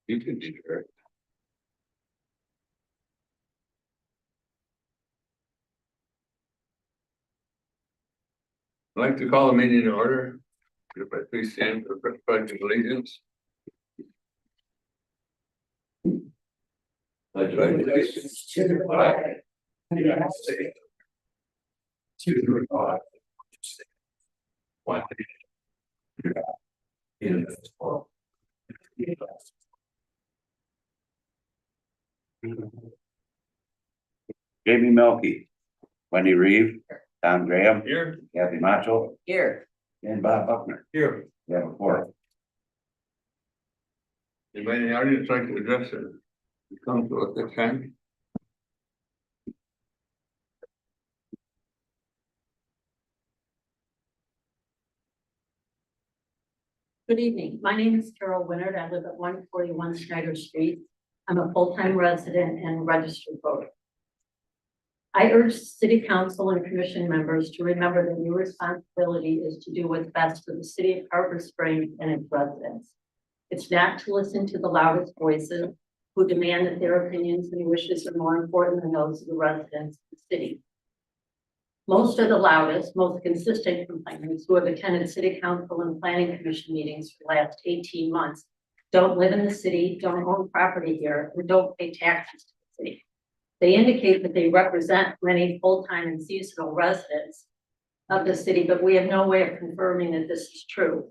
You can do it. I'd like to call the meeting to order. Everybody please stand for the pledge of allegiance. Pledge allegiance to the flag of the United States, to the republic one nation, indivisible. Jamie Melky, Wendy Reeve, Tom Graham, Here. Kathy Macho, Here. and Bob Buckner. Here. We have a forum. Anybody in the audience like to address it? Come to at this time. Good evening. My name is Carol Winnard. I live at 141 Schneider Street. I'm a full-time resident and registered voter. I urge city council and commission members to remember that your responsibility is to do what's best for the city of Harbor Springs and its residents. It's not to listen to the loudest voices who demand that their opinions and wishes are more important than those of the residents of the city. Most of the loudest, most consistent complainants who have attended city council and planning commission meetings for the last 18 months don't live in the city, don't own property here, or don't pay taxes to the city. They indicate that they represent many full-time and seasonal residents of the city, but we have no way of confirming that this is true.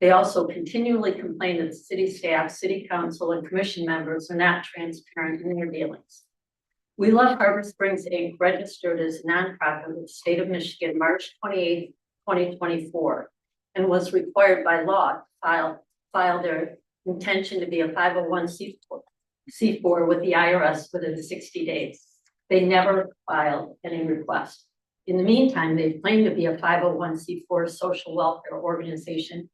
They also continually complain that the city staff, city council, and commission members are not transparent in their dealings. We Love Harbor Springs Inc. registered as a nonprofit with the state of Michigan March 28, 2024, and was required by law to file their intention to be a 501c4 with the IRS within 60 days. They never filed any request. In the meantime, they claim to be a 501c4 social welfare organization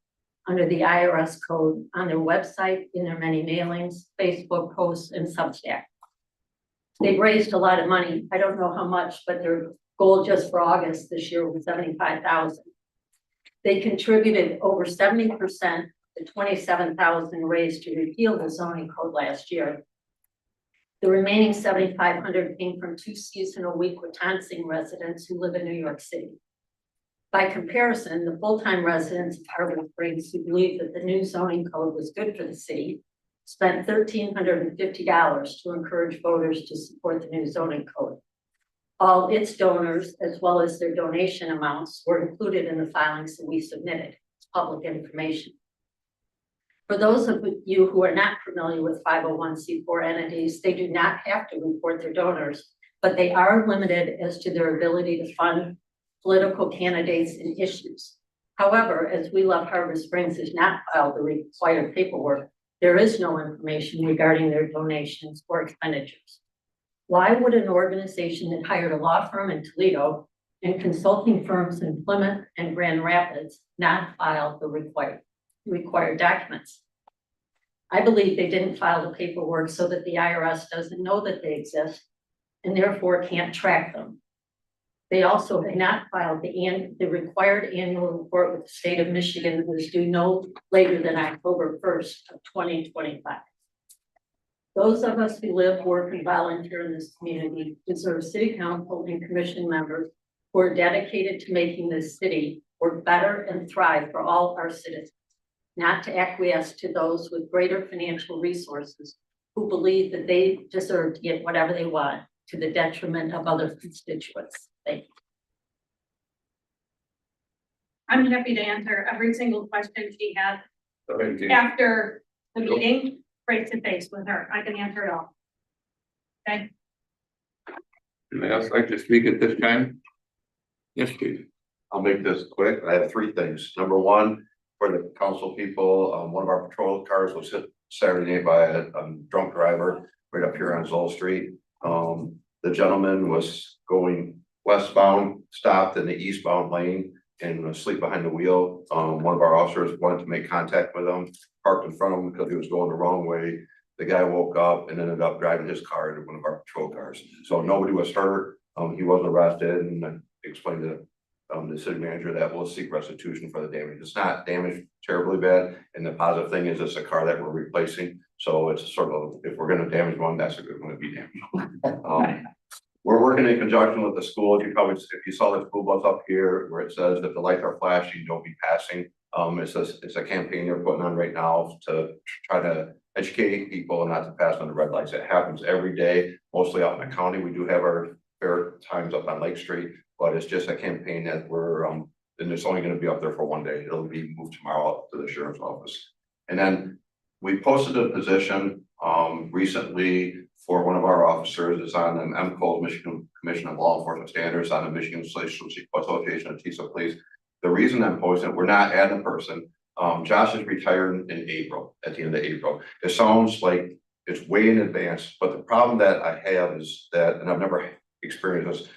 under the IRS code on their website, in their many mailings, Facebook posts, and Substack. They've raised a lot of money. I don't know how much, but their goal just for August this year was $75,000. They contributed over 70% to $27,000 raised to repeal the zoning code last year. The remaining $7,500 came from 2 seasonal Wisconsin residents who live in New York City. By comparison, the full-time residents of Harbor Springs who believe that the new zoning code was good for the city spent $1,350 to encourage voters to support the new zoning code. All its donors, as well as their donation amounts, were included in the filings that we submitted. It's public information. For those of you who are not familiar with 501c4 entities, they do not have to report their donors, but they are limited as to their ability to fund political candidates and issues. However, as We Love Harbor Springs has not filed the required paperwork, there is no information regarding their donations or expenditures. Why would an organization that hired a law firm in Toledo and consulting firms in Plymouth and Grand Rapids not file the required documents? I believe they didn't file the paperwork so that the IRS doesn't know that they exist and therefore can't track them. They also have not filed the required annual report with the state of Michigan that was due no later than October 1st of 2025. Those of us who live, work, and volunteer in this community deserve city council and commission members who are dedicated to making this city work better and thrive for all our citizens, not to acquiesce to those with greater financial resources who believe that they deserve to get whatever they want to the detriment of other constituents. Thank you. I'm happy to answer every single question she had Go ahead, Jim. after the meeting, face to face with her. I can answer it all. Okay. Anybody else like to speak at this time? Yes, please. I'll make this quick. I have three things. Number one, for the council people, one of our patrol cars was hit Saturday night by a drunk driver right up here on Zoll Street. The gentleman was going westbound, stopped in the eastbound lane and was asleep behind the wheel. One of our officers wanted to make contact with him, parked in front of him because he was going the wrong way. The guy woke up and ended up driving his car into one of our patrol cars. So nobody was hurt. He wasn't arrested, and I explained to the city manager that we'll seek restitution for the damage. It's not damaged terribly bad, and the positive thing is it's a car that we're replacing. So it's sort of, if we're gonna damage one, that's a good one to be damaged. We're working in conjunction with the schools. You probably, if you saw the school bus up here where it says if the lights are flashing, don't be passing. It's a campaign they're putting on right now to try to educate people not to pass on the red lights. It happens every day, mostly out in the county. We do have our fair times up on Lake Street, but it's just a campaign that we're, and it's only gonna be up there for one day. It'll be moved tomorrow up to the sheriff's office. And then we posted a position, recently for one of our officers. It's on the MCO, Michigan Commission on Law Enforcement Standards, on the Michigan Association of TISA Police. The reason I'm posting it, we're not adding a person. Josh is retiring in April, at the end of April. It sounds like it's way in advance, but the problem that I have is that, and I've never experienced this,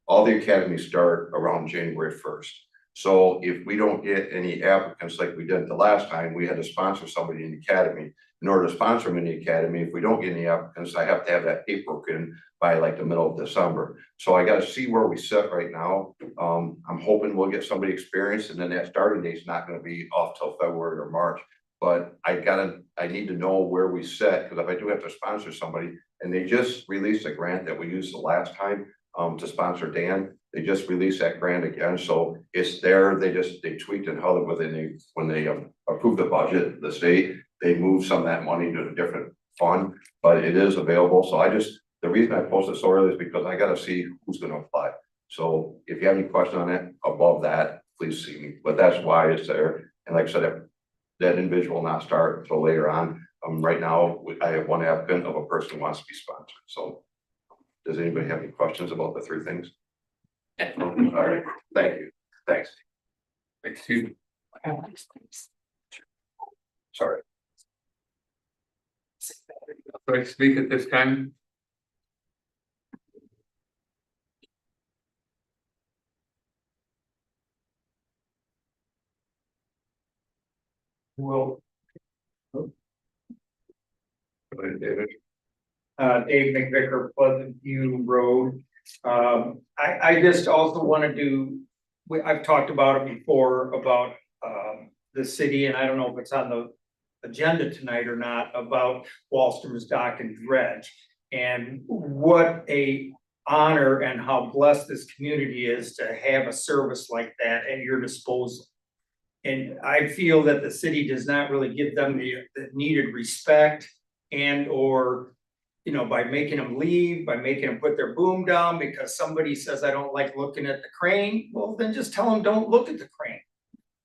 all the academies start around January 1st. So if we don't get any applicants like we did the last time, we had to sponsor somebody in the academy. In order to sponsor them in the academy, if we don't get any applicants, I have to have that paperwork in by like the middle of December. So I gotta see where we sit right now. I'm hoping we'll get somebody experienced, and then that starting date's not gonna be off till February or March. But I need to know where we sit, because if I do have to sponsor somebody, and they just released a grant that we used the last time to sponsor Dan. They just released that grant again, so it's there. They tweaked and held it when they approved the budget, the state, they moved some of that money to a different fund, but it is available. So the reason I posted so early is because I gotta see who's gonna apply. So if you have any question on it above that, please see me, but that's why it's there. And like I said, that individual will not start until later on. Right now, I have one applicant of a person who wants to be sponsored. So does anybody have any questions about the three things? All right, thank you. Thanks. Thanks, you. Sorry. Like to speak at this time? Well, Go ahead, David. Dave McVicker, Pleasant View Road. I just also want to do, I've talked about it before about the city, and I don't know if it's on the agenda tonight or not, about Wallstrom's Dock and Dredge. And what a honor and how blessed this community is to have a service like that at your disposal. And I feel that the city does not really give them the needed respect and or, you know, by making them leave, by making them put their boom down because somebody says, I don't like looking at the crane. Well, then just tell them, don't look at the crane.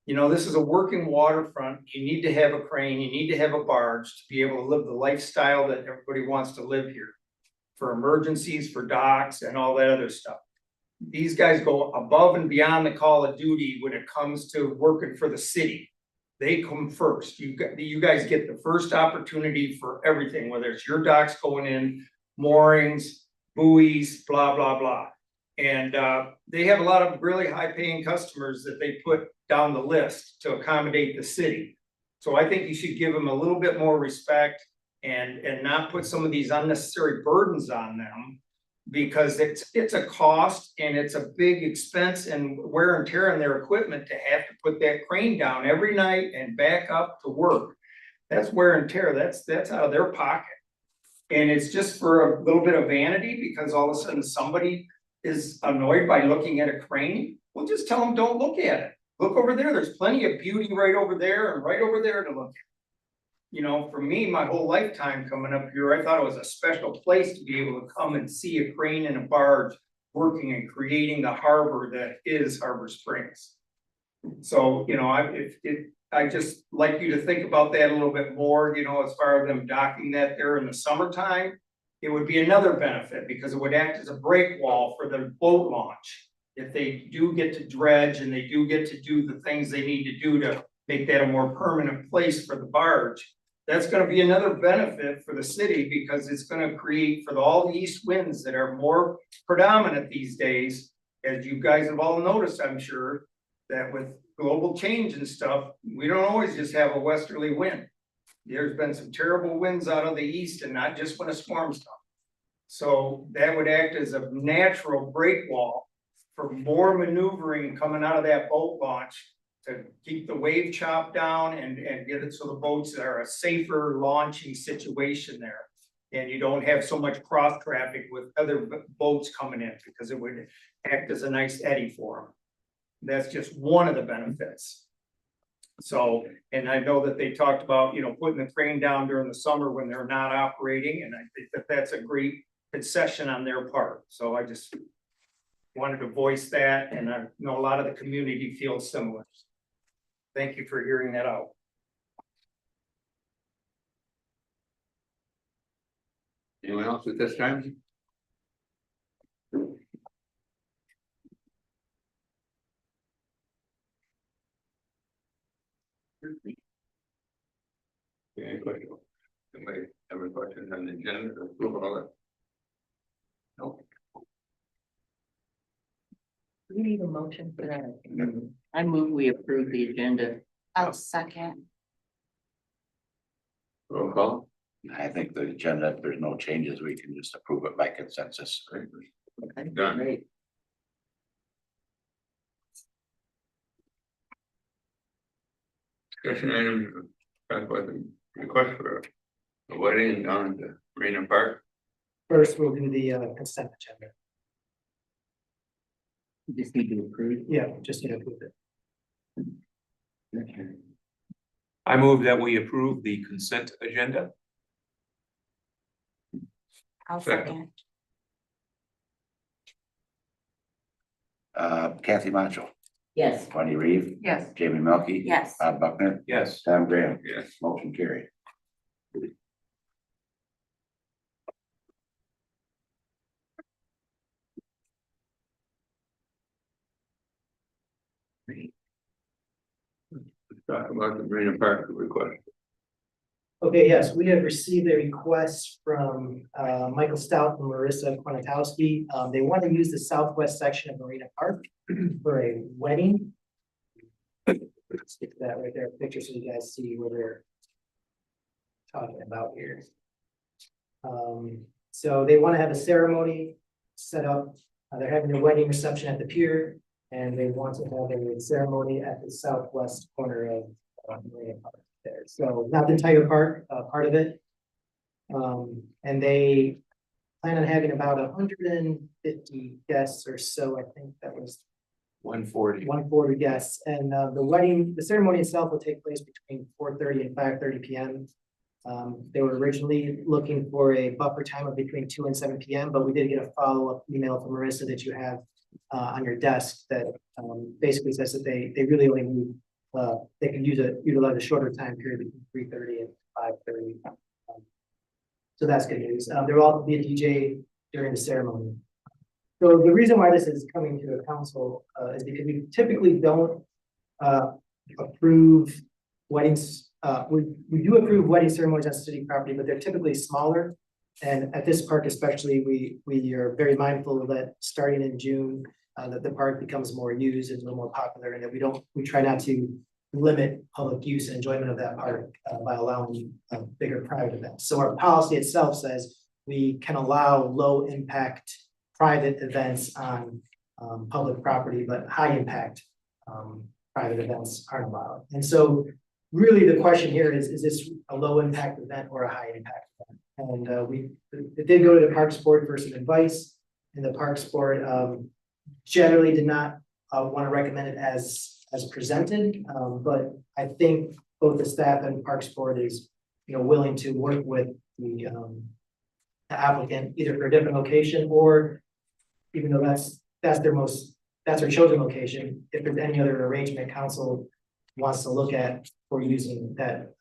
You know, this is a working waterfront. You need to have a crane, you need to have a barge to be able to live the lifestyle that everybody wants to live here. For emergencies, for docks and all that other stuff. These guys go above and beyond the call of duty when it comes to working for the city. They come first. You guys get the first opportunity for everything, whether it's your docks going in, moorings, buoys, blah, blah, blah. And they have a lot of really high paying customers that they put down the list to accommodate the city. So I think you should give them a little bit more respect and not put some of these unnecessary burdens on them. Because it's a cost and it's a big expense and wear and tear on their equipment to have to put that crane down every night and back up to work. That's wear and tear, that's out of their pocket. And it's just for a little bit of vanity because all of a sudden somebody is annoyed by looking at a crane. Well, just tell them, don't look at it. Look over there, there's plenty of beauty right over there and right over there to look at. You know, for me, my whole lifetime coming up here, I thought it was a special place to be able to come and see a crane and a barge working and creating the harbor that is Harbor Springs. So, you know, I just like you to think about that a little bit more, you know, as far as them docking that there in the summertime. it would be another benefit because it would act as a break wall for the boat launch. If they do get to dredge and they do get to do the things they need to do to make that a more permanent place for the barge, that's gonna be another benefit for the city because it's gonna create for all the east winds that are more predominant these days. As you guys have all noticed, I'm sure, that with global change and stuff, we don't always just have a westerly wind. There's been some terrible winds out of the east and not just when a storm's coming. So that would act as a natural break wall for more maneuvering coming out of that boat launch to keep the wave chop down and get it so the boats are a safer launching situation there. And you don't have so much cross traffic with other boats coming in because it would act as a nice eddy for them. That's just one of the benefits. So, and I know that they talked about, you know, putting the crane down during the summer when they're not operating, and I think that that's a great concession on their part. So I just wanted to voice that, and I know a lot of the community feels similar. Thank you for hearing that out. Anyone else at this time? Any question? Anybody have a question on the agenda or approval of it? No. We need a motion for that. I move we approve the agenda. I'll second. Roll call. I think the agenda, if there's no changes, we can just approve it by consensus. Okay, Done. great. Discussion item, talk about the request for a wedding down at the Marina Park. First, we'll do the consent agenda. You just need to approve. Yeah, just need to approve it. Okay. I move that we approve the consent agenda. I'll Second. second. Kathy Macho, Yes. Bonnie Reeve, Yes. Jamie Melky. Yes. Bob Buckner, Yes. Tom Graham. Yes. Motion carried. Talk about the Marina Park request. Okay, yes, we have received a request from Michael Stout and Marissa Konatowski. They want to use the southwest section of Marina Park for a wedding. Let's get to that right there, picture so you guys see what we're talking about here. So they want to have a ceremony set up. They're having a wedding reception at the pier, and they want to have a ceremony at the southwest corner of Marina Park there. So not the entire park, part of it. And they plan on having about 150 guests or so. I think that was 140. 140 guests. And the ceremony itself will take place between 4:30 and 5:30 p.m. They were originally looking for a buffer time of between 2 and 7 p.m., but we did get a follow-up email from Marissa that you have on your desk that basically says that they really only need, they can utilize a shorter time period between 3:30 and 5:30. So that's good news. There will also be a DJ during the ceremony. So the reason why this is coming to the council is because we typically don't approve weddings. We do approve wedding ceremonies on city property, but they're typically smaller. And at this park especially, we are very mindful that starting in June, that the park becomes more used and a little more popular, and that we try not to limit public use and enjoyment of that park by allowing bigger private events. So our policy itself says we can allow low impact private events on public property, but high impact private events aren't allowed. And so really the question here is this a low impact event or a high impact event? And it did go to the Parks Board for some advice, and the Parks Board generally did not want to recommend it as presented. But I think both the staff and Parks Board is, willing to work with the applicant either for a different location, or even though that's their chosen location, if there's any other arrangement council wants to look at for using that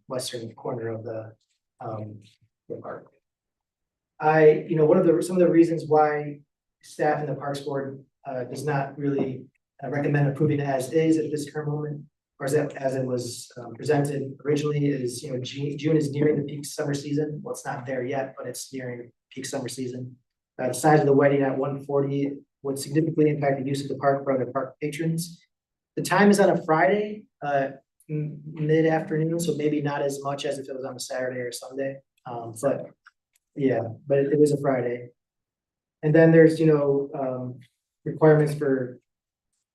western corner of the park. some of the reasons why staff and the Parks Board does not really recommend approving it as is at this current moment, or as it was presented originally, is, June is nearing the peak summer season. Well, it's not there yet, but it's nearing peak summer season. The size of the wedding at 140 would significantly impact the use of the park for other park patrons. The time is on a Friday, mid-afternoon, so maybe not as much as if it was on a Saturday or Sunday. But yeah, but it is a Friday. And then there's, requirements for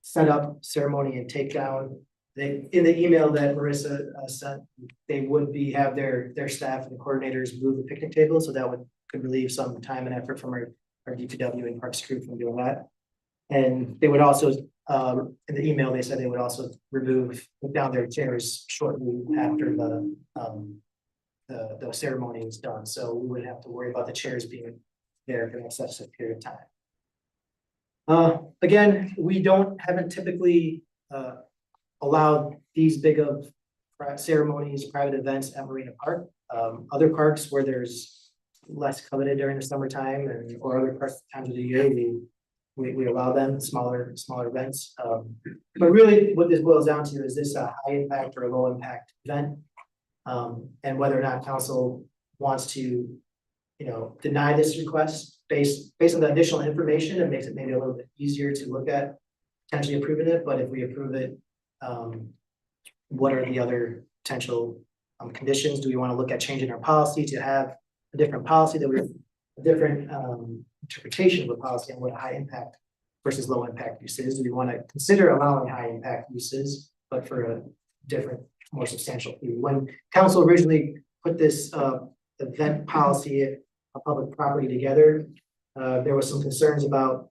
setup, ceremony, and takedown. In the email that Marissa sent, they would have their staff and coordinators move the picnic table, so that could relieve some time and effort from our DPW and Parks crew from doing that. And they would also, in the email, they said they would also put down their chairs shortly after the ceremony is done, so we wouldn't have to worry about the chairs being there for an excessive period of time. Again, we haven't typically allowed these big of ceremonies, private events at Marina Park. Other parks where there's less coveted during the summertime or other times of the year, we allow them smaller events. But really what this boils down to is this a high impact or a low impact event? And whether or not council wants to, deny this request based on the additional information, it makes it maybe a little bit easier to look at potentially approving it. But if we approve it, what are the other potential conditions? Do we want to look at changing our policy to have a different policy a different interpretation of a policy on what high impact versus low impact use is? Do we want to consider allowing high impact uses, but for a different, more substantial fee? When council originally put this event policy of public property together, there was some concerns about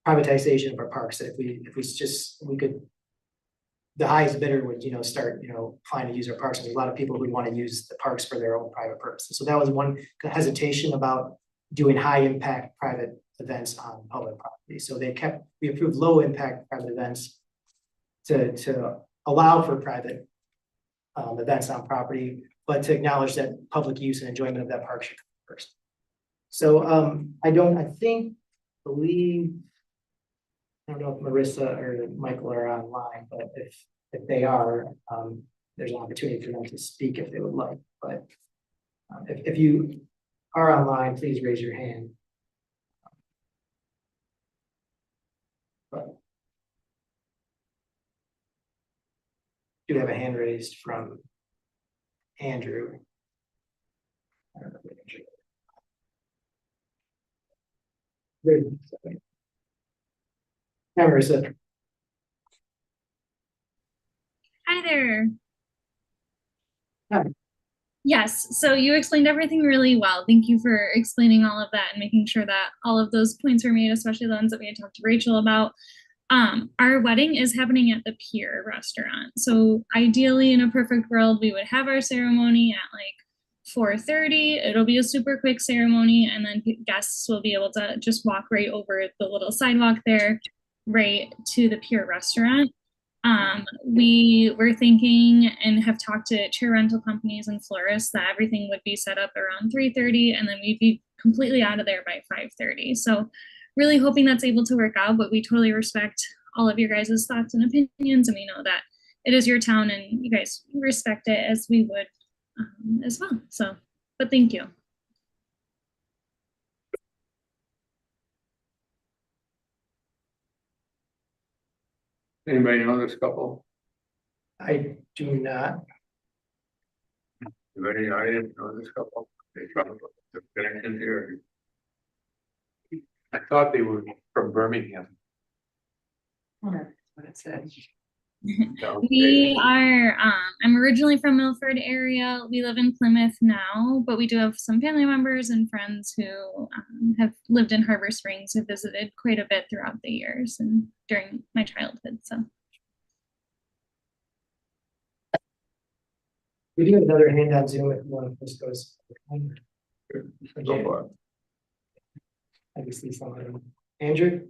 privatization of our parks. That the highest bidder would, start, trying to use our parks. And there's a lot of people who want to use the parks for their own private purposes. So that was one hesitation about doing high impact private events on public property. So we approved low impact private events to allow for private events on property, but to acknowledge that public use and enjoyment of that park should come first. So I don't know if Marissa or Michael are online, but if they are, there's an opportunity for them to speak if they would like. But if you are online, please raise your hand. But do have a hand raised from Andrew. I don't know if Andrew. Hi, Marissa. Hi there. Hi. Yes, so you explained everything really well. Thank you for explaining all of that and making sure that all of those points were made, especially the ones that we had talked to Rachel about. Our wedding is happening at the Pier restaurant. So ideally, in a perfect world, we would have our ceremony at like 4:30. It'll be a super quick ceremony, and then guests will be able to just walk right over the little sidewalk there, right to the Pier restaurant. We were thinking and have talked to chair rental companies and florists that everything would be set up around 3:30, and then we'd be completely out of there by 5:30. So really hoping that's able to work out, but we totally respect all of your guys' thoughts and opinions, and we know that it is your town and you guys respect it as we would as well. So, but thank you. Anybody know this couple? I do not. Anybody in the audience know this couple? They from the connection here. I thought they were from Birmingham. What it said. We are, I'm originally from Milford area. We live in Plymouth now, but we do have some family members and friends who have lived in Harbor Springs, have visited quite a bit throughout the years and during my childhood, so. We do have another hand on Zoom if one of us goes. Go for it. I can see something. Andrew?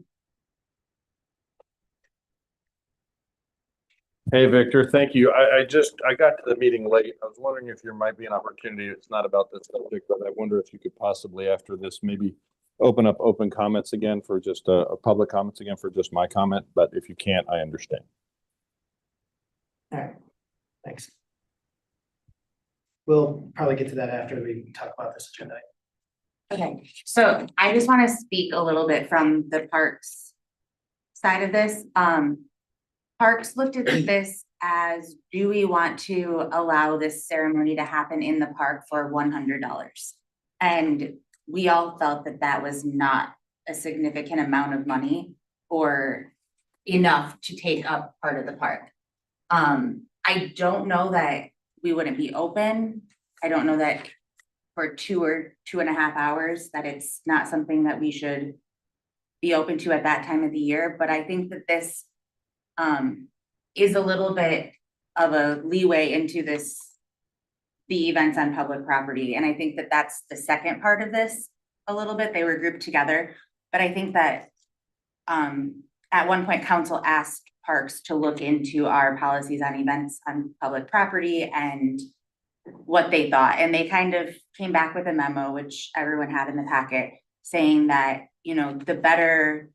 Hey, Victor, thank you. I got to the meeting late. I was wondering if there might be an opportunity. It's not about this subject, but I wonder if you could possibly, after this, maybe open up open comments again for just a public comments again for just my comment. But if you can't, I understand. All right, thanks. We'll probably get to that after we talk about this agenda. Okay, so I just want to speak a little bit from the parks side of this. Parks looked at this as, do we want to allow this ceremony to happen in the park for $100? And we all felt that that was not a significant amount of money or enough to take up part of the park. I don't know that we wouldn't be open. I don't know that for 2 or 2.5 hours, that it's not something that we should be open to at that time of the year. But I think that this is a little bit of a leeway into the events on public property. And I think that that's the second part of this a little bit. They were grouped together. But I think that at one point, council asked parks to look into our policies on events on public property and what they thought. And they kind of came back with a memo, which everyone had in the packet, saying that, you know, the better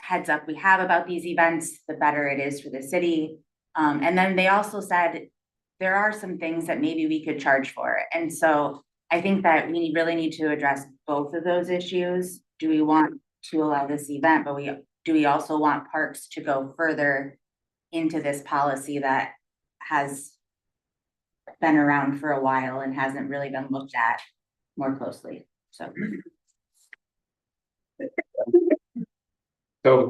heads up we have about these events, the better it is for the city. And then they also said there are some things that maybe we could charge for. And so I think that we really need to address both of those issues. Do we want to allow this event, but do we also want parks to go further into this policy that has been around for a while and hasn't really been looked at more closely? So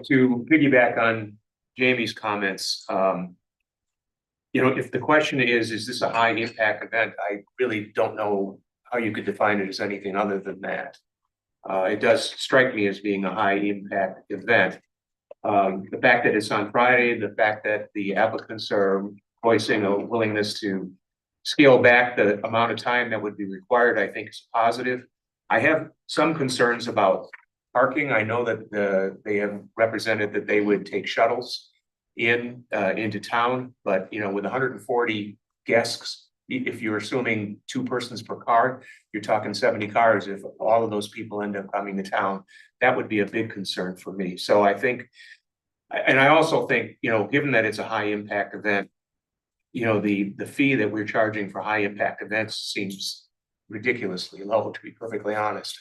to piggyback on Jamie's comments, you know, if the question is this a high impact event? I really don't know how you could define it as anything other than that. It does strike me as being a high impact event. The fact that it's on Friday, the fact that the applicants are voicing a willingness to scale back the amount of time that would be required, I think is positive. I have some concerns about parking. I know that they have represented that they would take shuttles into town, but you know, with 140 guests, if you're assuming 2 persons per car, you're talking 70 cars. If all of those people end up coming to town, that would be a big concern for me. So I think, and I also think, you know, given that it's a high impact event, you know, the fee that we're charging for high impact events seems ridiculously low, to be perfectly honest.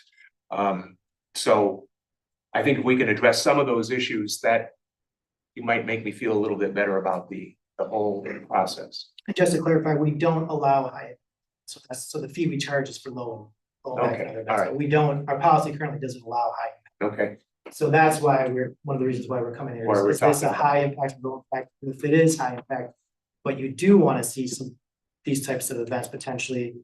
So I think if we can address some of those issues, that it might make me feel a little bit better about the whole process. And just to clarify, we don't allow high, so the fee we charge is for low. Okay, all right. We don't, our policy currently doesn't allow high. Okay, So that's why one of the reasons why we're coming here. Why we're Is this talking a high impact, low impact? If it is high impact, but you do want to see these types of events potentially,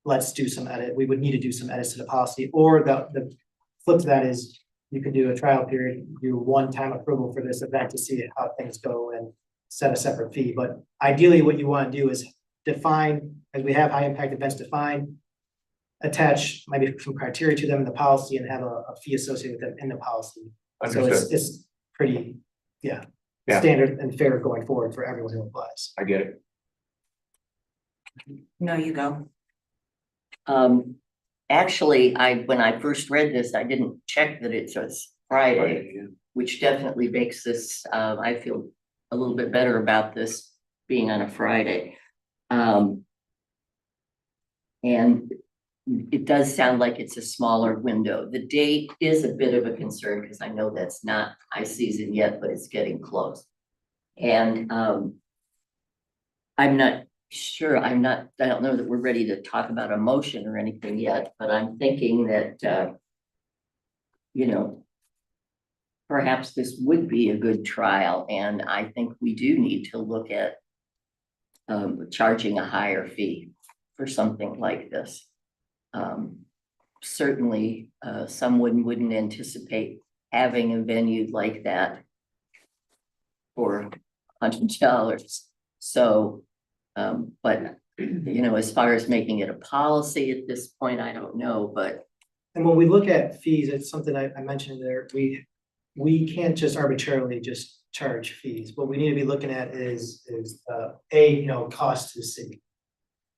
let's do some edit. We would need to do some edits to the policy, or the flip to that is you could do a trial period, do one-time approval for this event to see how things go and set a separate fee. But ideally, what you want to do is define, as we have high impact events defined, attach maybe some criteria to them in the policy and have a fee associated with them in the policy. understood. So it's pretty, Yeah. standard and fair going forward for everyone who applies. I get it. No, you go. Actually, when I first read this, I didn't check that it says Friday, which definitely makes this, I feel a little bit better about this being on a Friday. And it does sound like it's a smaller window. The date is a bit of a concern because I know that's not high season yet, but it's getting close. And I'm not sure, I don't know that we're ready to talk about a motion or anything yet, but I'm thinking that, you know, perhaps this would be a good trial, and I think we do need to look at charging a higher fee for something like this. Certainly, someone wouldn't anticipate having a venue like that for $100. So, but you know, as far as making it a policy at this point, I don't know, but. And when we look at fees, it's something I mentioned there, we can't just arbitrarily just charge fees. What we need to be looking at is A, cost to the city.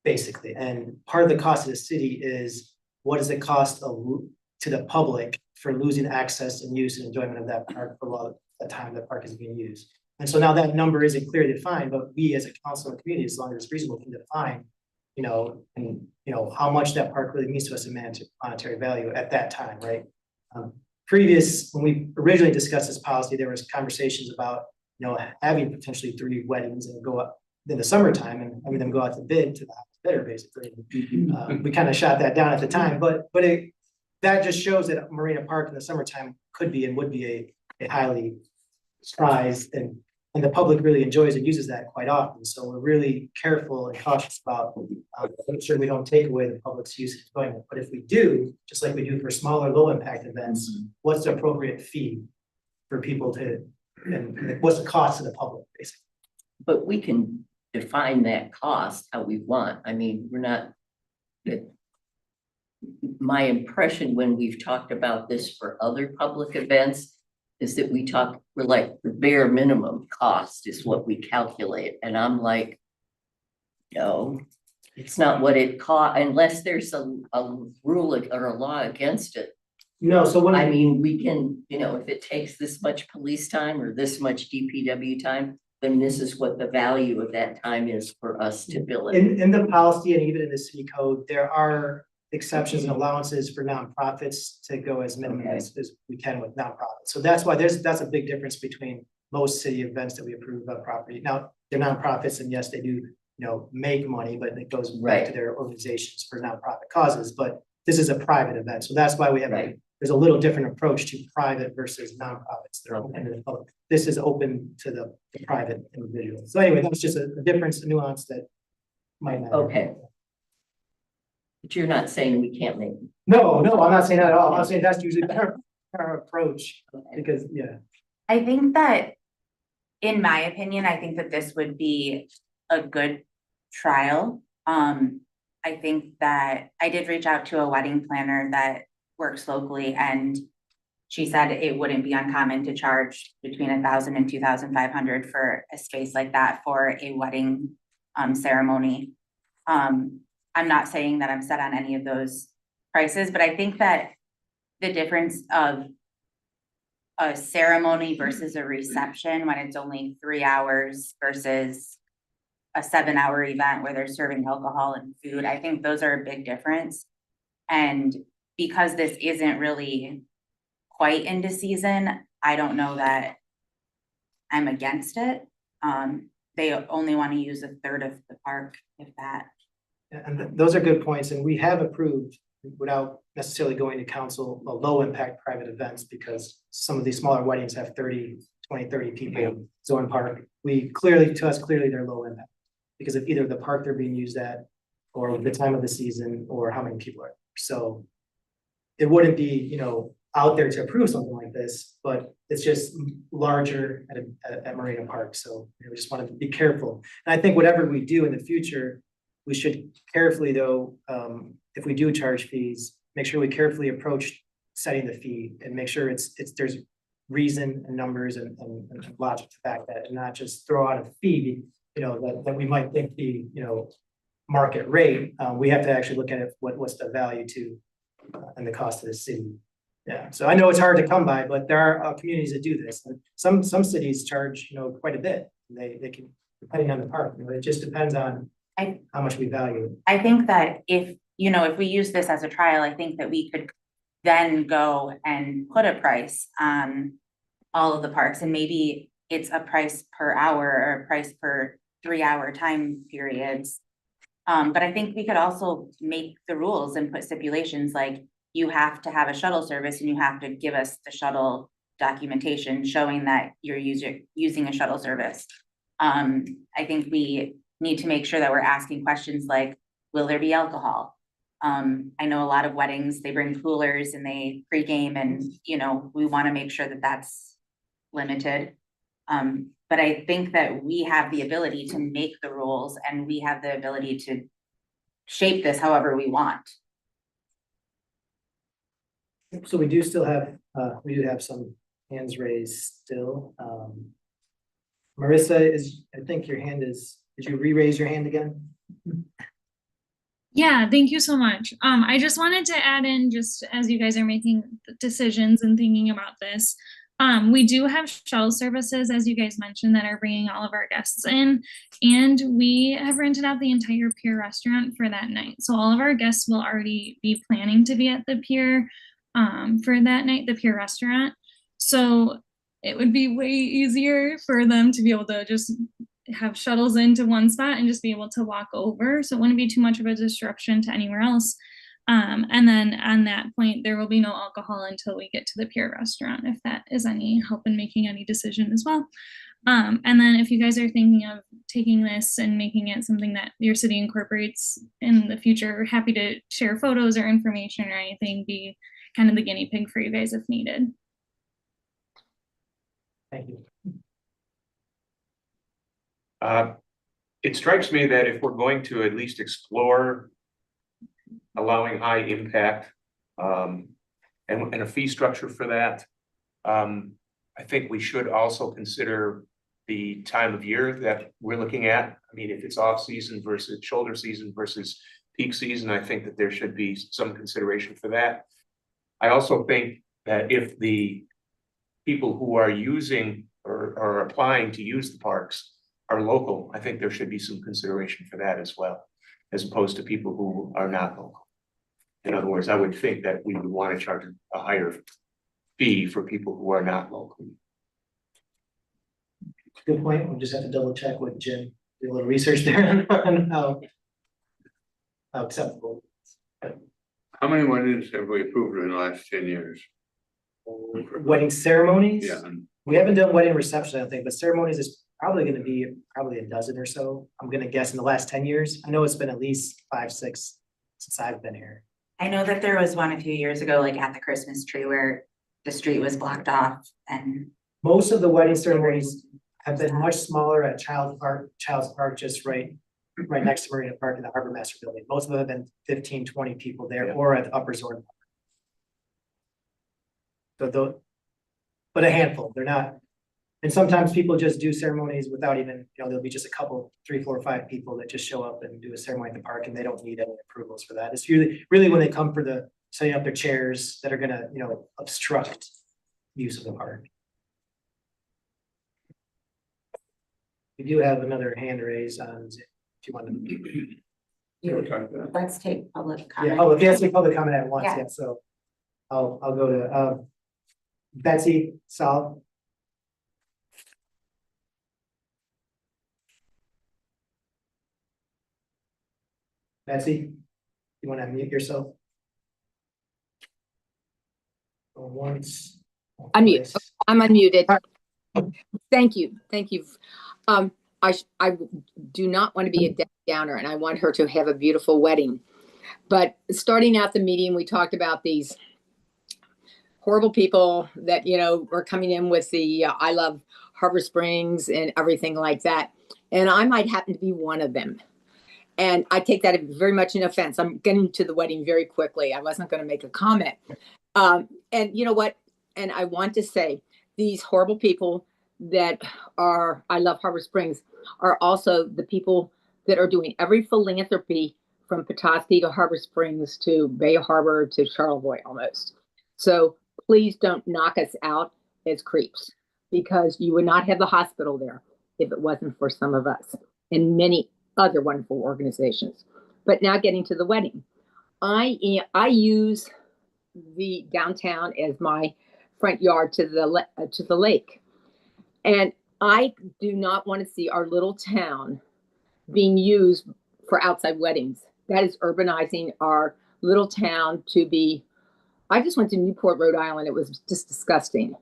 Basically, and part of the cost of the city is what is the cost to the public for losing access and use and enjoyment of that park for a lot of the time that park is being used. And so now that number isn't clearly defined, but we as a council and community, as long as it's reasonable, can define, how much that park really means to us in monetary value at that time, right? When we originally discussed this policy, there was conversations about, having potentially 3 weddings and go up in the summertime and having them go out to bid to the bidder, basically. We kind of shot that down at the time, but that just shows that Marina Park in the summertime could be and would be a highly prized and the public really enjoys and uses that quite often. So we're really careful and cautious about making sure we don't take away the public's use and enjoyment. But if we do, just like we do for smaller, low impact events, what's the appropriate fee for people and what's the cost to the public, basically? But we can define that cost how we want. I mean, we're not. My impression when we've talked about this for other public events is that we're like the bare minimum cost is what we calculate. And I'm like, no, it's not what it costs unless there's a rule or a law against it. No, so I mean, we can, if it takes this much police time or this much DPW time, then this is what the value of that time is for us to bill it. In the policy and even in the city code, there are exceptions and allowances for nonprofits to go as minimum as we can with nonprofits. So that's why that's a big difference between most city events that we approve of property. Now, they're nonprofits and yes, they do, make money, but it goes back to their organizations for nonprofit causes. But this is a private event. So that's why we have there's a little different approach to private versus nonprofits that are open to the public. This is open to the private individuals. So anyway, that's just a difference, a nuance that might matter. Okay. But you're not saying we can't make. No, I'm not saying that at all. I'm saying that's usually our approach because, I think that, in my opinion, I think that this would be a good trial. I think that I did reach out to a wedding planner that works locally and she said it wouldn't be uncommon to charge between $1,000 and $2,500 for a space like that for a wedding ceremony. I'm not saying that I'm set on any of those prices, but I think that the difference of a ceremony versus a reception when it's only 3 hours versus a 7-hour event where they're serving alcohol and food, I think those are a big difference. And because this isn't really quite into season, I don't know that I'm against it. They only want to use 1/3 of the park, if that. And those are good points. And we have approved, without necessarily going to council, low impact private events because some of these smaller weddings have 20, 30 people. Zorn Park, to us, they're low impact because of either the park they're being used at or the time of the season or how many people are there. So it wouldn't be, out there to approve something like this, but it's just larger at Marina Park. So we just want to be careful. And I think whatever we do in the future, we should carefully though, if we do charge fees, make sure we carefully approach setting the fee and make sure there's reason and numbers and logic to back that and not just throw out a fee, that we might think the, market rate. We have to actually look at it, what's the value to and the cost of the city. Yeah, so I know it's hard to come by, but there are communities that do this. And some cities charge, quite a bit. They can, depending on the park, it just depends on how much we value it. I think that if we use this as a trial, I think that we could then go and put a price on all of the parks and maybe it's a price per hour or a price per 3-hour time periods. But I think we could also make the rules and put stipulations like you have to have a shuttle service and you have to give us the shuttle documentation showing that you're using a shuttle service. I think we need to make sure that we're asking questions like, will there be alcohol? I know a lot of weddings, they bring coolers and they pregame and, we want to make sure that that's limited. But I think that we have the ability to make the rules and we have the ability to shape this however we want. So we do still have, some hands raised still. Marissa is, I think your hand is, did you re-raise your hand again? Yeah, thank you so much. I just wanted to add in, just as you guys are making decisions and thinking about this. We do have shuttle services, as you guys mentioned, that are bringing all of our guests in, and we have rented out the entire Pier restaurant for that night. So all of our guests will already be planning to be at the Pier for that night, the Pier restaurant. So it would be way easier for them to be able to just have shuttles into one spot and just be able to walk over. So it wouldn't be too much of a disruption to anywhere else. And then on that point, there will be no alcohol until we get to the Pier restaurant, if that is any help in making any decision as well. And then if you guys are thinking of taking this and making it something that your city incorporates in the future, we're happy to share photos or information or anything, be kind of the guinea pig for you guys if needed. Thank you. It strikes me that if we're going to at least explore allowing high impact, and a fee structure for that, I think we should also consider the time of year that we're looking at. I mean, if it's off season versus shoulder season versus peak season, I think that there should be some consideration for that. I also think that if the people who are using or are applying to use the parks are local, I think there should be some consideration for that as well, as opposed to people who are not local. In other words, I would think that we would want to charge a higher fee for people who are not local. Good point. We'll just have to double check with Jim, do a little research there on how acceptable. How many weddings have we approved in the last 10 years? Wedding ceremonies? Yeah. We haven't done wedding reception, I don't think, but ceremonies is probably gonna be a dozen or so. I'm gonna guess in the last 10 years. I know it's been at least 5, 6 since I've been here. I know that there was one a few years ago, like at the Christmas tree where the street was blocked off and. Most of the wedding ceremonies have been much smaller at Child's Park, just right next to Marina Park in the Harbor Master Building. Most of them have been 15, 20 people there, or at the Upper Zorn. But a handful, they're not. And sometimes people just do ceremonies without even, there'll be just a couple, 3, 4, 5 people that just show up and do a ceremony at the park, and they don't need any approvals for that. It's really when they come for the setting up their chairs that are gonna, obstruct use of the park. We do have another hand raised on Zoom, if you want to. Let's take public Yeah, comment. yes, we public comment at once, Yeah. yeah, so I'll go to Betsy Sal. Betsy, you want to unmute yourself? Once. Unmute. I'm unmuted. Thank you. I do not want to be a Debbie Downer, and I want her to have a beautiful wedding. But starting out the meeting, we talked about these horrible people that, were coming in with the I love Harbor Springs and everything like that. And I might happen to be one of them. And I take that very much in offense. I'm getting to the wedding very quickly. I wasn't going to make a comment. And you know what? And I want to say these horrible people that are, I love Harbor Springs, are also the people that are doing every philanthropy from Petoskey to Harbor Springs to Bay Harbor to Charlevoix almost. So please don't knock us out as creeps, because you would not have the hospital there if it wasn't for some of us and many other wonderful organizations. But now getting to the wedding, I use the downtown as my front yard to the lake. And I do not want to see our little town being used for outside weddings. That is urbanizing our little town to be, I just went to Newport, Rhode Island. It was just disgusting.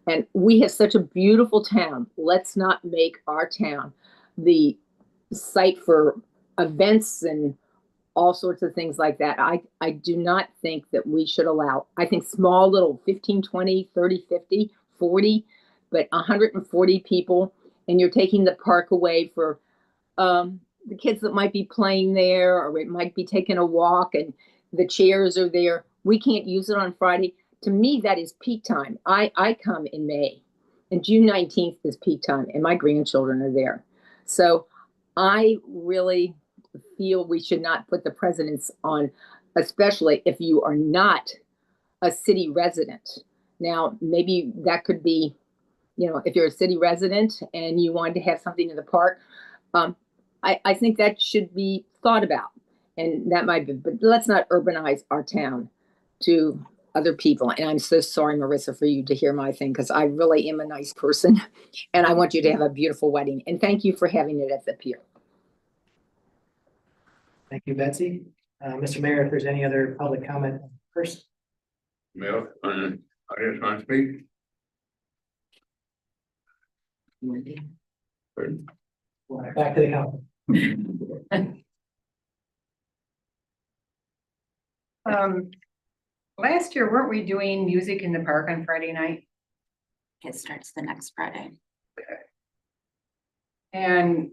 And we have such a beautiful town. Let's not make our town the site for events and all sorts of things like that. I do not think that we should allow, I think small little 15, 20, 30, 50, 40, but 140 people, and you're taking the park away for the kids that might be playing there, or it might be taking a walk and the chairs are there. We can't use it on Friday. To me, that is peak time. I come in May and June 19th is peak time, and my grandchildren are there. So I really feel we should not put the precedence on, especially if you are not a city resident. Now, maybe that could be, you know, if you're a city resident and you wanted to have something in the park, I think that should be thought about. And that might be, but let's not urbanize our town to other people. And I'm so sorry, Marissa, for you to hear my thing, because I really am a nice person and I want you to have a beautiful wedding. And thank you for having it at the pier. Thank you, Betsy. Mr. Mayor, if there's any other public comment first. Mail, I just want to speak. Back to the council. Last year, weren't we doing music in the park on Friday night? It starts the next Friday. And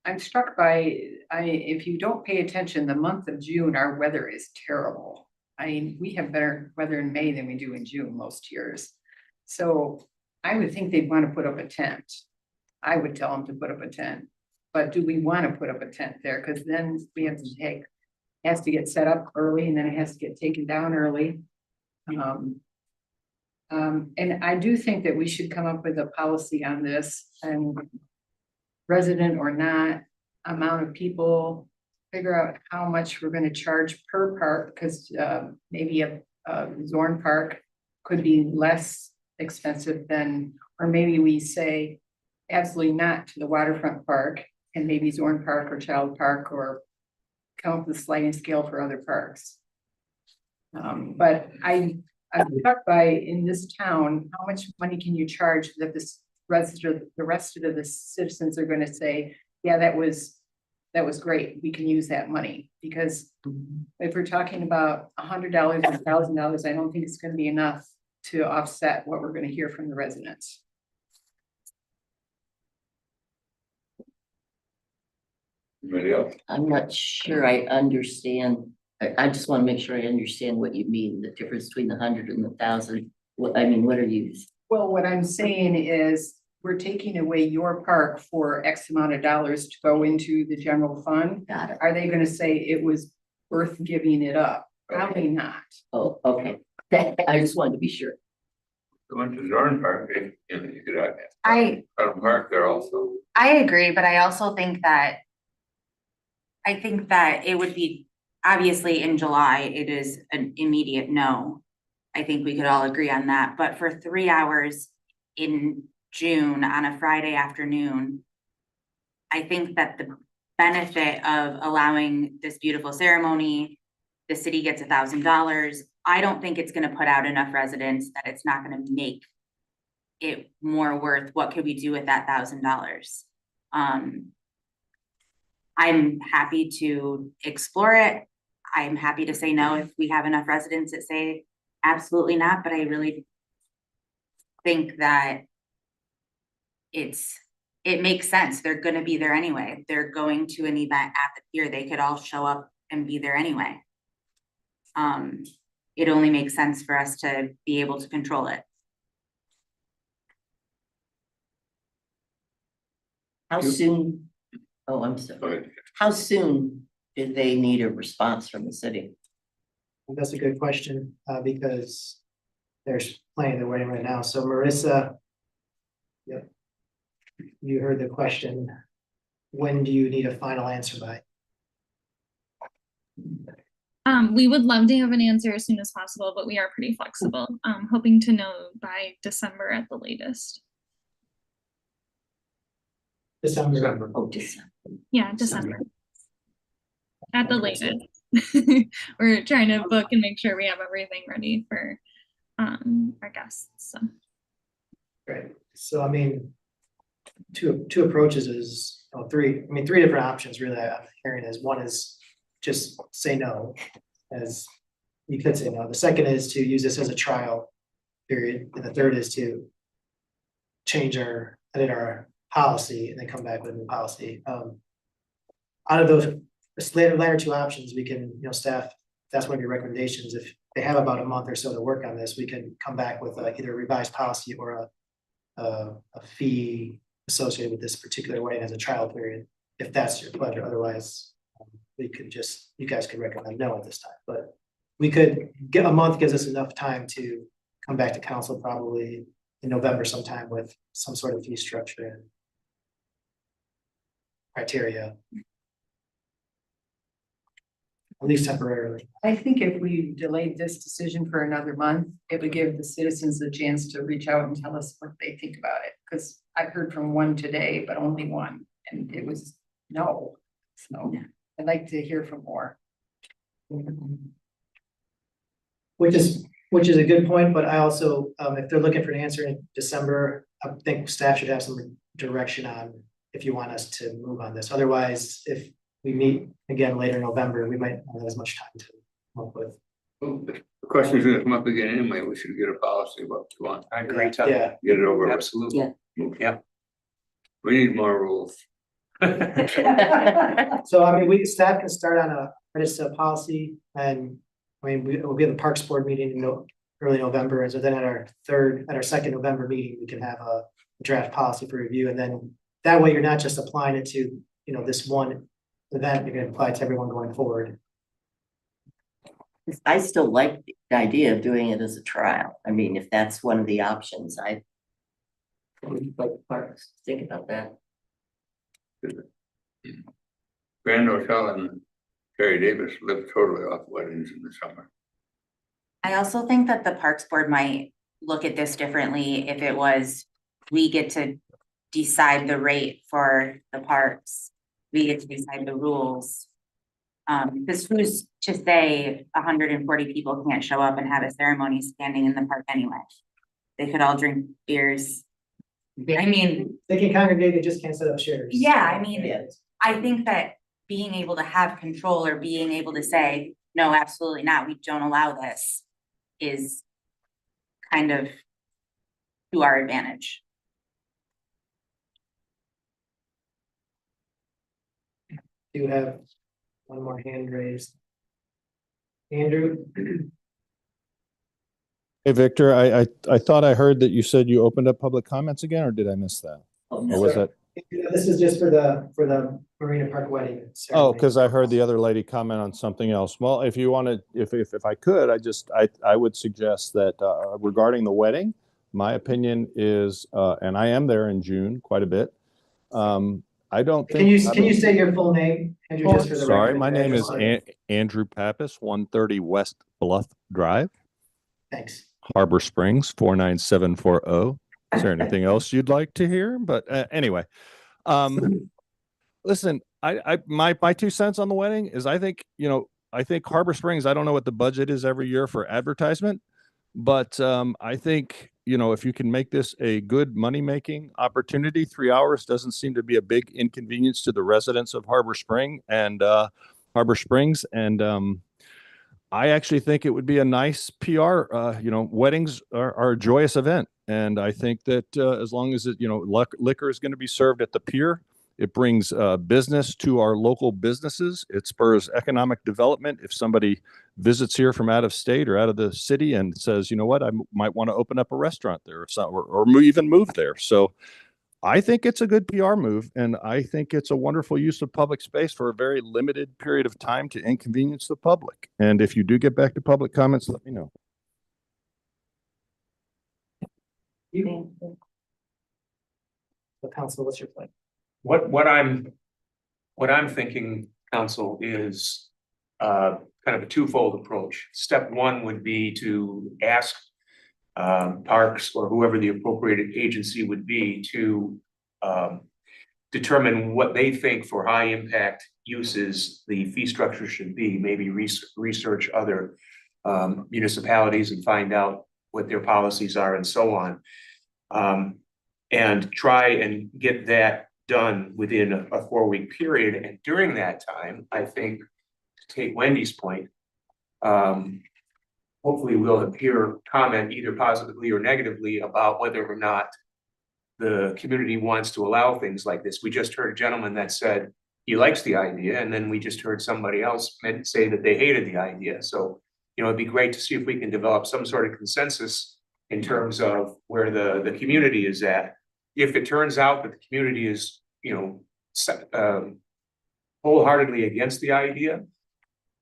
I'm struck by, if you don't pay attention, the month of June, our weather is terrible. I mean, we have better weather in May than we do in June most years. So I would think they'd want to put up a tent. I would tell them to put up a tent. But do we want to put up a tent there? Because then we have to take, it has to get set up early and then it has to get taken down early. And I do think that we should come up with a policy on this, and resident or not, amount of people, figure out how much we're going to charge per park, because maybe a Zorn Park could be less expensive than, or maybe we say absolutely not to the waterfront park, and maybe Zorn Park or Child Park, or come up with a sliding scale for other parks. But I'm struck by, in this town, how much money can you charge that the rest of the citizens are going to say, yeah, that was great, we can use that money. Because if we're talking about $100 or $1,000, I don't think it's going to be enough to offset what we're going to hear from the residents. Anybody else? I'm not sure I understand. I just want to make sure I understand what you mean, the difference between the 100 and the 1,000. What, I mean, what are you? Well, what I'm saying is, we're taking away your park for X amount of dollars to go into the general fund. Got it. Are they gonna say it was worth giving it up? Probably not. Oh, okay. I just wanted to be sure. The went to Zorn Park, you could have I a park there also. agree, but I also think that it would be, obviously in July, it is an immediate no. I think we could all agree on that, but for 3 hours in June on a Friday afternoon, I think that the benefit of allowing this beautiful ceremony, the city gets $1,000. I don't think it's gonna put out enough residents that it's not gonna make it more worth, what could we do with that $1,000? I'm happy to explore it. I'm happy to say no if we have enough residents that say absolutely not, but I really think that it makes sense. They're gonna be there anyway. They're going to an event at the pier. They could all show up and be there anyway. It only makes sense for us to be able to control it. How soon? Oh, I'm sorry. How soon did they need a response from the city? That's a good question, because there's planning the wedding right now. So Marissa, yep, you heard the question. When do you need a final answer by? We would love to have an answer as soon as possible, but we are pretty flexible. Hoping to know by December at the latest. December. Oh, December. Yeah, December. At the latest. We're trying to book and make sure we have everything ready for our guests. So. Great. So I mean, two approaches is, oh, three different options really I'm hearing is, one is just say no, as you could say no. The second is to use this as a trial period. And the third is to edit our policy and then come back with a new policy. Out of those latter two options, we can, staff, that's one of your recommendations. If they have about a month or so to work on this, we can come back with either a revised policy or a fee associated with this particular wedding as a trial period, if that's your pleasure. Otherwise, we could just, you guys could recommend no at this time, but we could get, a month gives us enough time to come back to council probably in November sometime with some sort of fee structure and criteria. At least temporarily. I think if we delayed this decision for another month, it would give the citizens a chance to reach out and tell us what they think about it. Because I've heard from one today, but only one, and it was no. So I'd like to hear from more. Which is a good point, but I also, if they're looking for an answer in December, I think staff should have some direction on if you want us to move on this. Otherwise, if we meet again later in November, we might not have as much time to come up with. Well, the question's gonna come up again anyway, we should get a policy about what you want, I agree, Yeah. Tom. get it over with. Absolutely. Yeah. We need more rules. So I mean, staff can start on a policy, and I mean, we'll be at the Parks Board meeting in early November, and so then at our second November meeting, we can have a draft policy for review, and then that way you're not just applying it to, this one event, you're gonna apply it to everyone going forward. I still like the idea of doing it as a trial. I mean, if that's one of the options, I would like parks, think about that. Grand Hotel and Terry Davis live totally off weddings in the summer. I also think that the Parks Board might look at this differently if it was, we get to decide the rate for the parks. We get to decide the rules. Because who's to say 140 people can't show up and have a ceremony standing in the park anyway? They could all drink beers. I mean, They can congregate, they just can't set up chairs. yeah, I mean, Yeah. I think that being able to have control or being able to say, no, absolutely not, we don't allow this, is kind of to our advantage. Do have one more hand raised. Andrew? Hey, Victor, I thought I heard that you said you opened up public comments again, or did I miss that? Or was that? This is just for the Marina Park wedding. Oh, ceremony. because I heard the other lady comment on something else. Well, if you wanted, if I could, I would suggest that regarding the wedding, my opinion is, and I am there in June quite a bit. I don't think. Can you say your full name? Andrew, just for the Sorry, record? my name is Andrew Pappas, 130 West Bluff Drive, Thanks. Harbor Springs, 49740. Is there anything else you'd like to hear? But anyway, listen, my 2 cents on the wedding is I think Harbor Springs, I don't know what the budget is every year for advertisement, but I think, if you can make this a good money-making opportunity, 3 hours doesn't seem to be a big inconvenience to the residents of Harbor Springs. And I actually think it would be a nice PR, weddings are a joyous event. And I think that as long as liquor is going to be served at the pier, it brings business to our local businesses. It spurs economic development. If somebody visits here from out of state or out of the city and says, you know what, I might want to open up a restaurant there or even move there. So I think it's a good PR move, and I think it's a wonderful use of public space for a very limited period of time to inconvenience the public. And if you do get back to public comments, let me know. Council, what's your plan? What I'm thinking, council, is kind of a twofold approach. Step one would be to ask parks or whoever the appropriate agency would be to determine what they think for high impact uses the fee structure should be, maybe research other municipalities and find out what their policies are and so on. And try and get that done within a 4-week period. And during that time, I think, to take Wendy's point, hopefully we'll hear comment either positively or negatively about whether or not the community wants to allow things like this. We just heard a gentleman that said he likes the idea, and then we just heard somebody else say that they hated the idea. So, it'd be great to see if we can develop some sort of consensus in terms of where the community is at. If it turns out that the community is, wholeheartedly against the idea,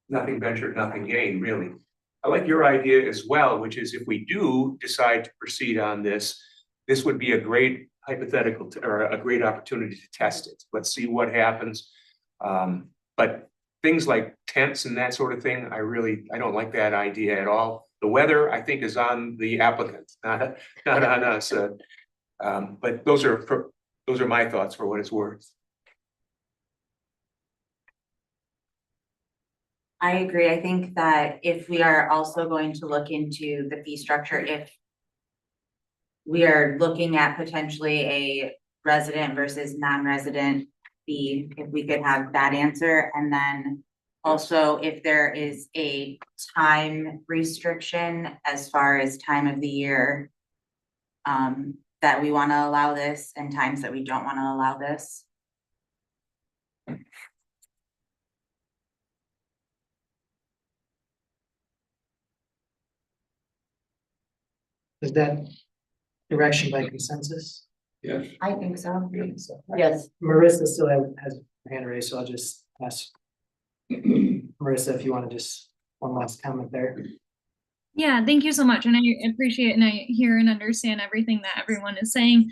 nothing ventured, nothing gained, really. I like your idea as well, which is if we do decide to proceed on this, this would be a great hypothetical or a great opportunity to test it. Let's see what happens. But things like tents and that sort of thing, I don't like that idea at all. The weather, I think, is on the applicant, not on us. But those are my thoughts for what it's worth. I agree. I think that if we are also going to look into the fee structure, if we are looking at potentially a resident versus non-resident fee, if we could have that answer, and then also if there is a time restriction as far as time of the year that we want to allow this and times that we don't want to allow this. Is that direction by consensus? Yes. I think so. Yes. Marissa still has her hand raised, so I'll just ask Marissa if you want to just one last comment there. Yeah, thank you so much. And I appreciate and I hear and understand everything that everyone is saying.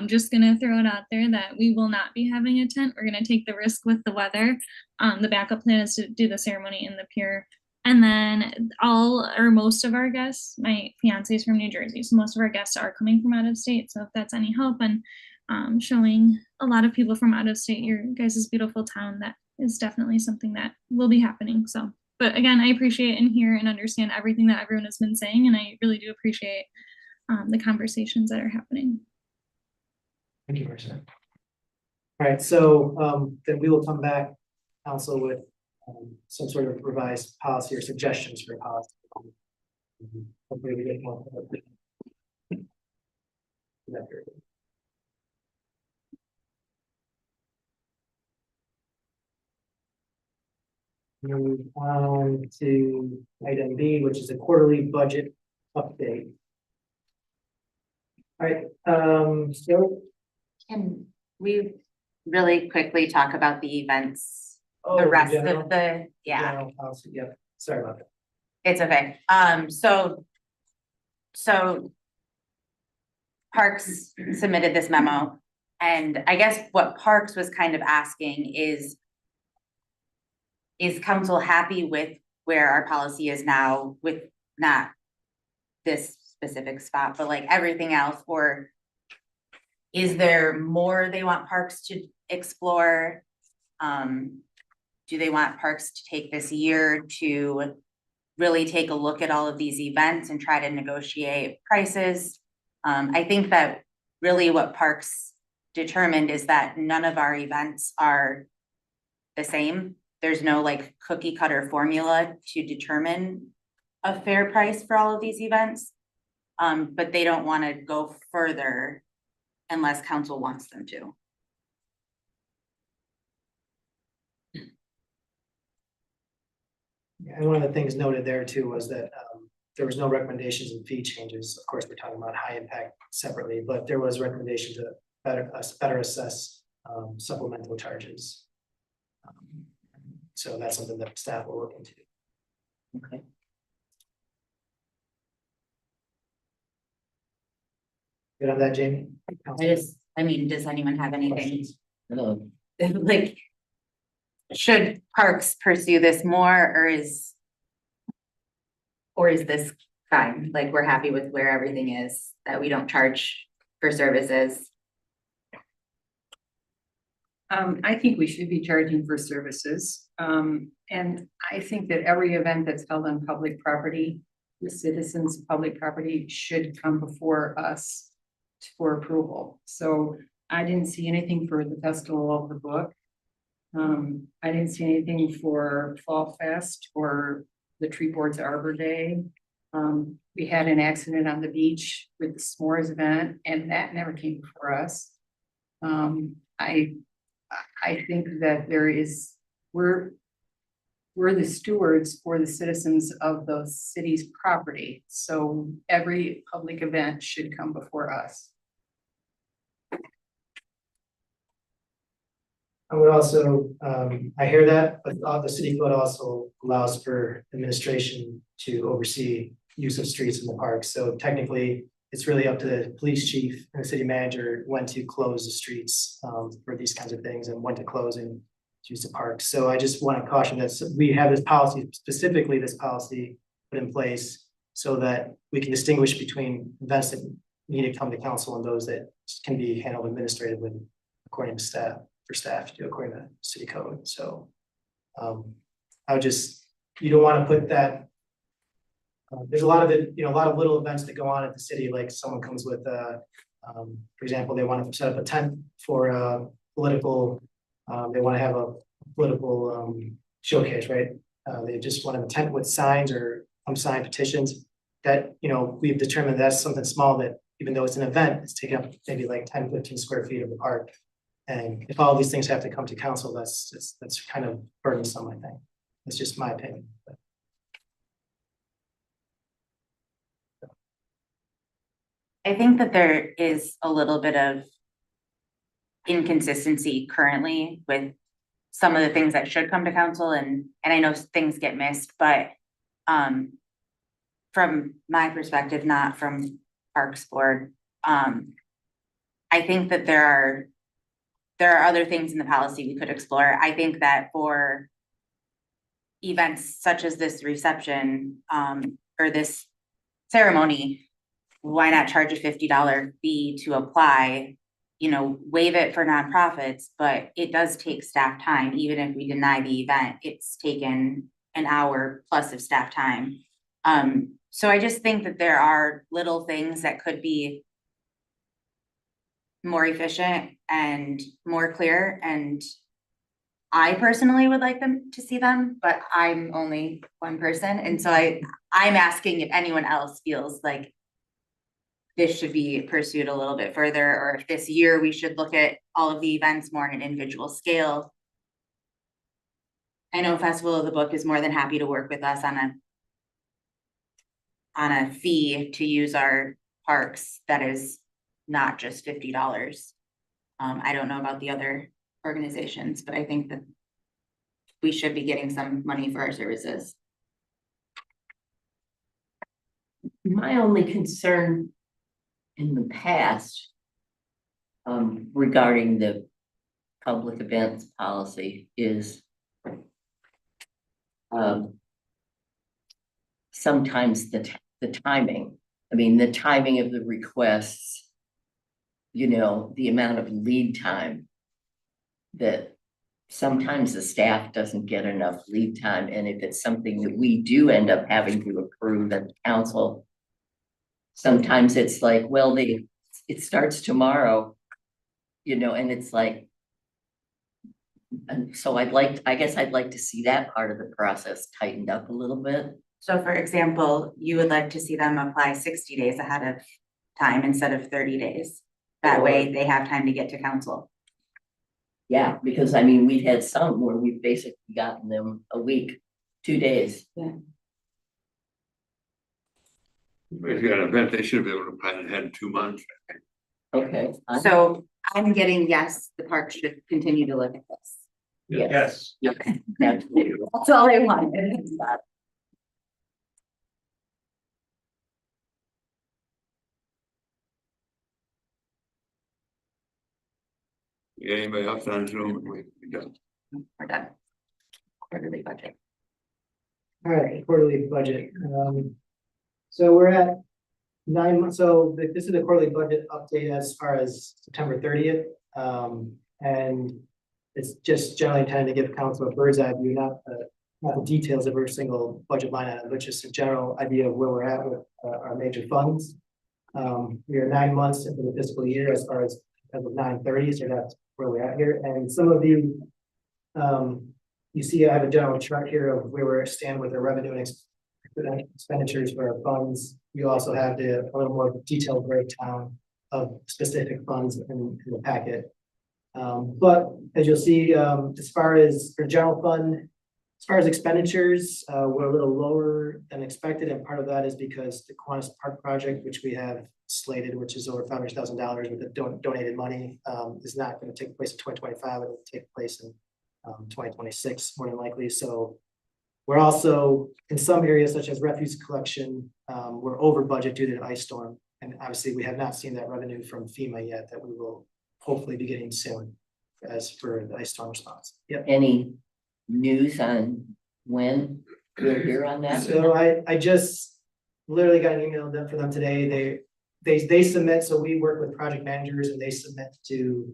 Just gonna throw it out there that we will not be having a tent. We're gonna take the risk with the weather. The backup plan is to do the ceremony in the pier. And then all or most of our guests, my fiance is from New Jersey, so most of our guests are coming from out of state. So if that's any help and showing a lot of people from out of state your guys' beautiful town, that is definitely something that will be happening. So, but again, I appreciate and hear and understand everything that everyone has been saying, and I really do appreciate the conversations that are happening. Thank you, Marissa. All right, so then we will come back, council, with some sort of revised policy or suggestions for policy. Hopefully we get more. Move on to item B, which is a quarterly budget update. All right, so. Can we really quickly talk about the events? Oh, The rest general- of the, yeah, general policy, yep, sorry about that. it's okay. So Parks submitted this memo, and I guess what Parks was kind of asking is council happy with where our policy is now with not this specific spot, but like everything else, or is there more they want Parks to explore? Do they want Parks to take this year to really take a look at all of these events and try to negotiate prices? I think that really what Parks determined is that none of our events are the same. There's no like cookie cutter formula to determine a fair price for all of these events. But they don't want to go further unless council wants them to. And one of the things noted there too was that there was no recommendations and fee changes. Of course, we're talking about high impact separately, but there was recommendation to better assess supplemental charges. So that's something that staff will look into. Okay. Good on that, Jamie? I mean, does anyone have anything? Questions? Like, should Parks pursue this more, or is this fine? Like, we're happy with where everything is, that we don't charge for services? I think we should be charging for services. And I think that every event that's held on public property, the citizens of public property should come before us for approval. So I didn't see anything for the Festival of the Book. I didn't see anything for Fall Fest or the Tree Boards Arbor Day. We had an accident on the beach with the s'mores event, and that never came before us. I think that we're we're the stewards for the citizens of the city's property. So every public event should come before us. I would also, I hear that, but the city code also allows for administration to oversee use of streets in the park. So technically, it's really up to the police chief and the city manager when to close the streets for these kinds of things and when to close and use the park. So I just want to caution that we have this policy, specifically this policy put in place so that we can distinguish between events that need to come to council and those that can be handled administratively according to staff, for staff to do according to city code. So I would just, you don't want to put that. There's a lot of it, a lot of little events that go on at the city, like someone comes with, for example, they want to set up a tent for a political, they want to have a political showcase, right? They just want a tent with signs or signed petitions that, we've determined that's something small that even though it's an event, it's taking up maybe like 10, 15 square feet of the park. And if all these things have to come to council, that's kind of burdensome, I think. It's just my opinion. But. I think that there is a little bit of inconsistency currently with some of the things that should come to council, and I know things get missed, but from my perspective, not from Parks Board, I think that there are other things in the policy we could explore. I think that for events such as this reception or this ceremony, why not charge a $50 fee to apply, waive it for nonprofits, but it does take staff time. Even if we deny the event, it's taken an hour plus of staff time. So I just think that there are little things that could be more efficient and more clear. And I personally would like them to see them, but I'm only one person. And so I'm asking if anyone else feels like this should be pursued a little bit further, or if this year we should look at all of the events more on an individual scale. I know Festival of the Book is more than happy to work with us on a fee to use our parks that is not just $50. I don't know about the other organizations, but I think that we should be getting some money for our services. My only concern in the past regarding the public events policy is sometimes the timing. I mean, the timing of the requests, the amount of lead time that sometimes the staff doesn't get enough lead time. And if it's something that we do end up having to approve at the council, sometimes it's like, well, it starts tomorrow, and it's like, and so I guess I'd like to see that part of the process tightened up a little bit. So for example, you would like to see them apply 60 days ahead of time instead of 30 days. That way they have time to get to council. Yeah, because I mean, we've had some where we've basically gotten them a week, 2 days. Yeah. If you got an event, they should be able to plan ahead 2 months. Okay. So I'm getting, yes, the park should continue to look at this. Yes. Okay. Absolutely. That's all I wanted. Yeah, anybody else on Zoom? We done. We're done. Quarterly budget. All right, quarterly budget. So we're at 9 months. So this is the quarterly budget update as far as September 30th. And it's just generally intended to give council a bird's eye view, not the details of every single budget line item, but just a general idea of where we're at with our major funds. We are 9 months into the fiscal year as far as of 9/30, so that's where we're at here. And some of you, you see, I have a general chart here of where we're standing with our revenue and expenditures for our funds. You also have a little more detailed breakdown of specific funds in the packet. But as you'll see, as far as for general fund, As far as expenditures, we're a little lower than expected, and part of that is because the Kiwanis Park project, which we have slated, which is over $500,000 with the donated money, is not going to take place in 2025. It will take place in 2026, more than likely. So we're also, in some areas such as refuse collection, we're over budget due to the ice storm. And obviously, we have not seen that revenue from FEMA yet that we will hopefully be getting soon as for the ice storm response. Yep. Any news on when we'll hear on that? So I just literally got an email from them today. They submit, so we work with project managers and they submit to,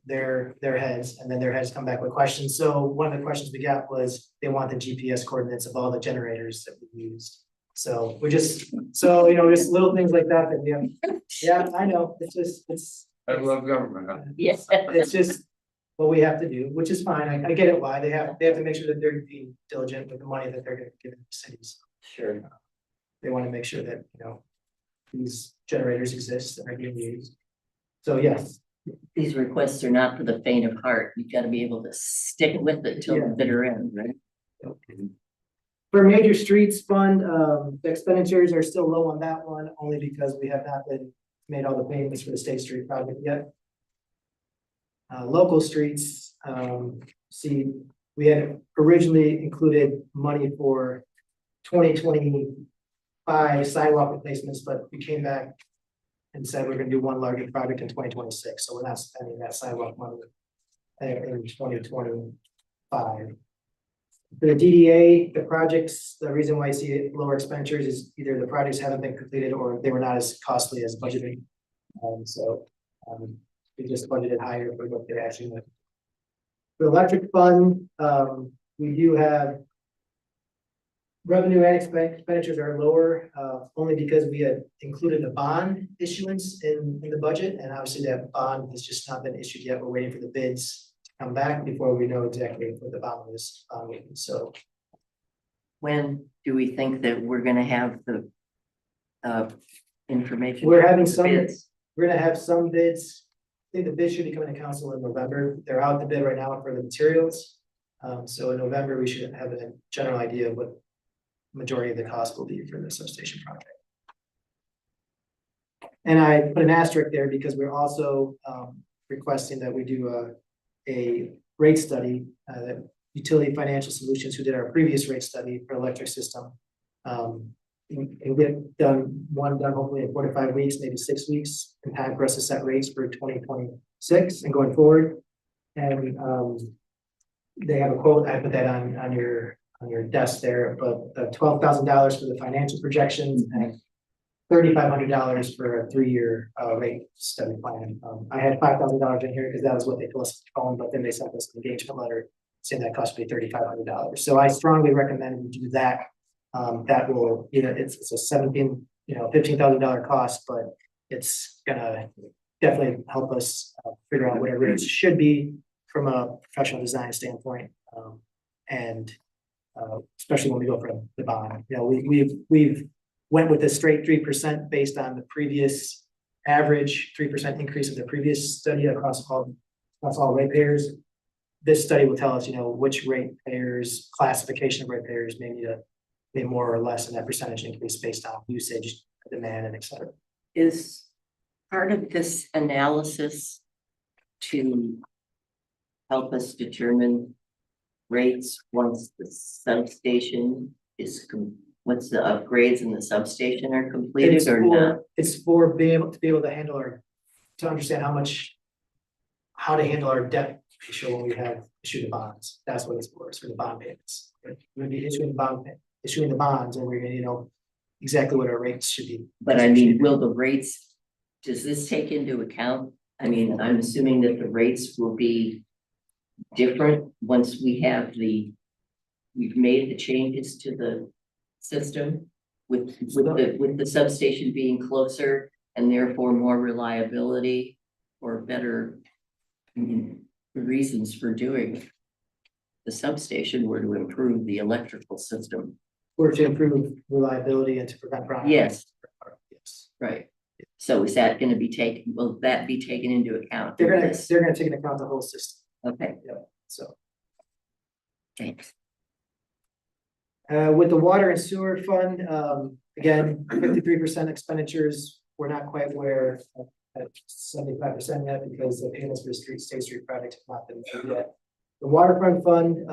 their heads, and then their heads come back with questions. So one of the questions we got was they want the GPS coordinates of all the generators that we used. So we're just, just little things like that we have. Yeah, I know. It's I love government, huh? Yes. it's just what we have to do, which is fine. I get it why they have to make sure that they're being diligent with the money that they're gonna give the cities. Sure. They want to make sure that, these generators exist and are being used. So yes, These requests are not for the faint of heart. You've got to be able to stick with it till the bitter end, right? for major streets fund, the expenditures are still low on that one, only because we have not made all the payments for the State Street project yet. Local streets, we had originally included money for 2025 sidewalk replacements, but we came back and said we're gonna do one larger project in 2026, so we're not spending that sidewalk money in 2025. For the DDA, the projects, the reason why you see lower expenditures is either the projects haven't been completed or they were not as costly as budgeted. We just budgeted higher for what they're actually doing. For electric fund, we do have revenue and expenditures are lower, only because we had included a bond issuance in the budget, and obviously that bond has just not been issued yet. We're waiting for the bids to come back before we know exactly what the bond is. So When do we think that we're gonna have the information? we're having Bids? we're gonna have some bids. I think the bids should be coming to council in November. They're out the bid right now for the materials. So in November, we should have a general idea of what majority of the cost will be for the substation project. And I put an asterisk there because we're also requesting that we do a rate study, that Utility Financial Solutions, who did our previous rate study for electric system, and get one done hopefully in 4 to 5 weeks, maybe 6 weeks, in time for us to set rates for 2026 and going forward. And they have a quote, I put that on your desk there, but $12,000 for the financial projections and $3,500 for a 3-year rate study plan. I had $5,000 in here because that was what they told us on the phone, but then they sent us an engagement letter saying that cost me $3,500. So I strongly recommend we do that. That will, it's a $15,000 cost, but it's gonna definitely help us figure out what our rates should be from a professional design standpoint. And especially when we go for the bond, we've went with a straight 3% based on the previous average 3% increase of the previous study across all ratepayers. This study will tell us, which ratepayers, classification of ratepayers may need to pay more or less in that percentage increase based on usage, demand, and et cetera. Is part of this analysis to help us determine rates once the substation is, once the upgrades in the substation are completed or not? It's for being able to handle to understand how to handle our debt ratio when we have issued the bonds. That's what it's for. It's for the bond payments. We're gonna be issuing the bonds, and we're gonna know exactly what our rates should be. But I mean, will the rates, does this take into account? I mean, I'm assuming that the rates will be different once we've made the changes to the system with the substation being closer and therefore more reliability or better reasons for doing the substation were to improve the electrical system. Or to improve reliability and to prevent brownouts. Yes. Yes. Right. So is that going to be taken, will that be taken into account? They're gonna take into account the whole system. Okay. Yeah, so. Thanks. With the water and sewer fund, again, 53% expenditures, we're not quite where at 75% yet because the payments for the State Street project have not been paid yet. The waterfront fund,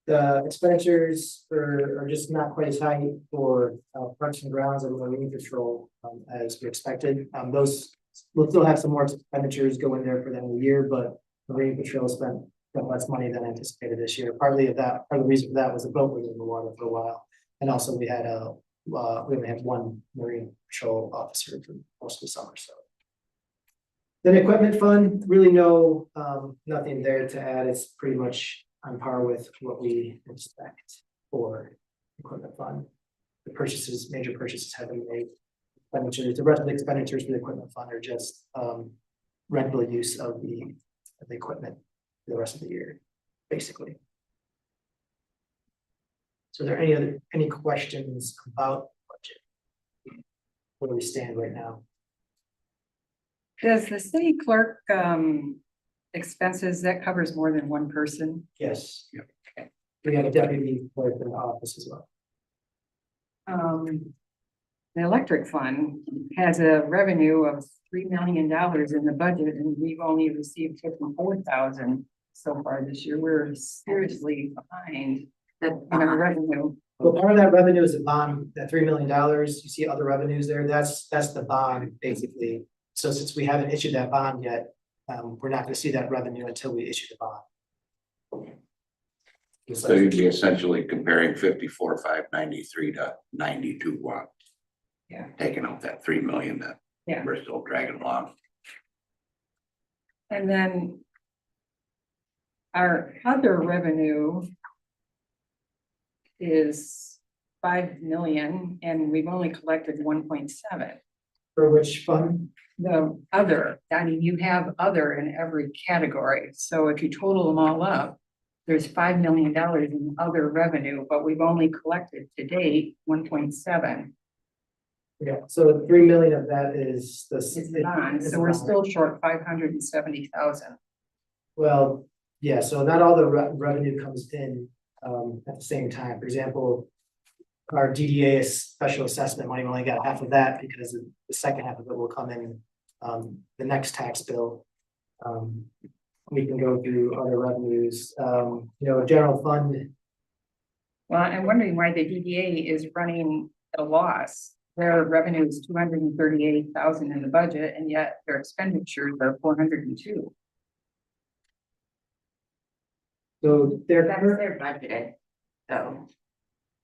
the expenditures are just not quite as high for parks and grounds and marine patrol as we expected. Those we'll still have some more expenditures go in there for the end of the year, but marine patrol spent less money than anticipated this year. Partly of that, part of the reason for that was the boat was in the water for a while, and also we only had one marine patrol officer for most of the summer. So then equipment fund, really nothing there to add. It's pretty much on par with what we expect for equipment fund. The purchases, major purchases have been made. Expenditures, the rest of the expenditures for the equipment fund are just rental use of the equipment for the rest of the year, basically. So are there any questions about budget? Where do we stand right now? Does the city clerk expenses, that covers more than one person? Yes. Yep. Okay. We have a deputy clerk in the office as well. The electric fund has a revenue of $3 million in the budget, and we've only received 54,000 so far this year. We're seriously behind on our revenue. Well, part of that revenue is a bond, that $3 million. You see other revenues there. That's the bond, basically. So since we haven't issued that bond yet, we're not going to see that revenue until we issue the bond. So you'd be essentially comparing 54,593 to 92,1. Yeah. Taking out that 3 million that we're still dragging along. And then our other revenue is 5 million, and we've only collected 1.7. For which fund? The other, I mean, you have other in every category. So if you total them all up, there's $5 million in other revenue, but we've only collected to date 1.7. Yeah, so 3 million of that is the bond, so we're still short 570,000. Well, yeah, so not all the revenue comes in at the same time. For example, our DDA special assessment money, we only got half of that because the second half of it will come in the next tax bill. We can go through other revenues, general fund. Well, I'm wondering why the DDA is running at a loss. Their revenue is 238,000 in the budget, and yet their expenditures are 402. So That's their budgeted, so.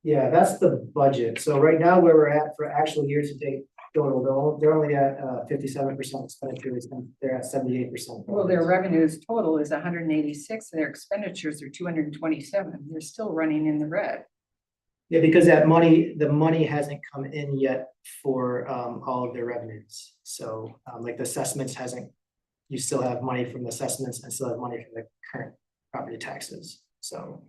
Yeah, that's the budget. So right now where we're at for actual year to date total, they're only at 57% expenditures and they're at 78%. Well, their revenues total is 186 and their expenditures are 227. They're still running in the red. Yeah, because the money hasn't come in yet for all of their revenues. So like the assessments you still have money from the assessments and still have money from the current property taxes. So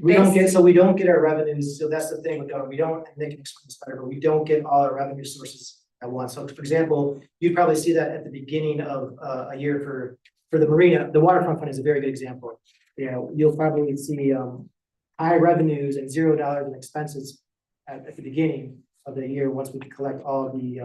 we don't get our revenues. So that's the thing with government. We don't, and they can explain this better, but we don't get all our revenue sources at once. So for example, you'd probably see that at the beginning of a year for the marina. The waterfront fund is a very good example. You'll probably see high revenues and $0 in expenses at the beginning of the year once we collect all the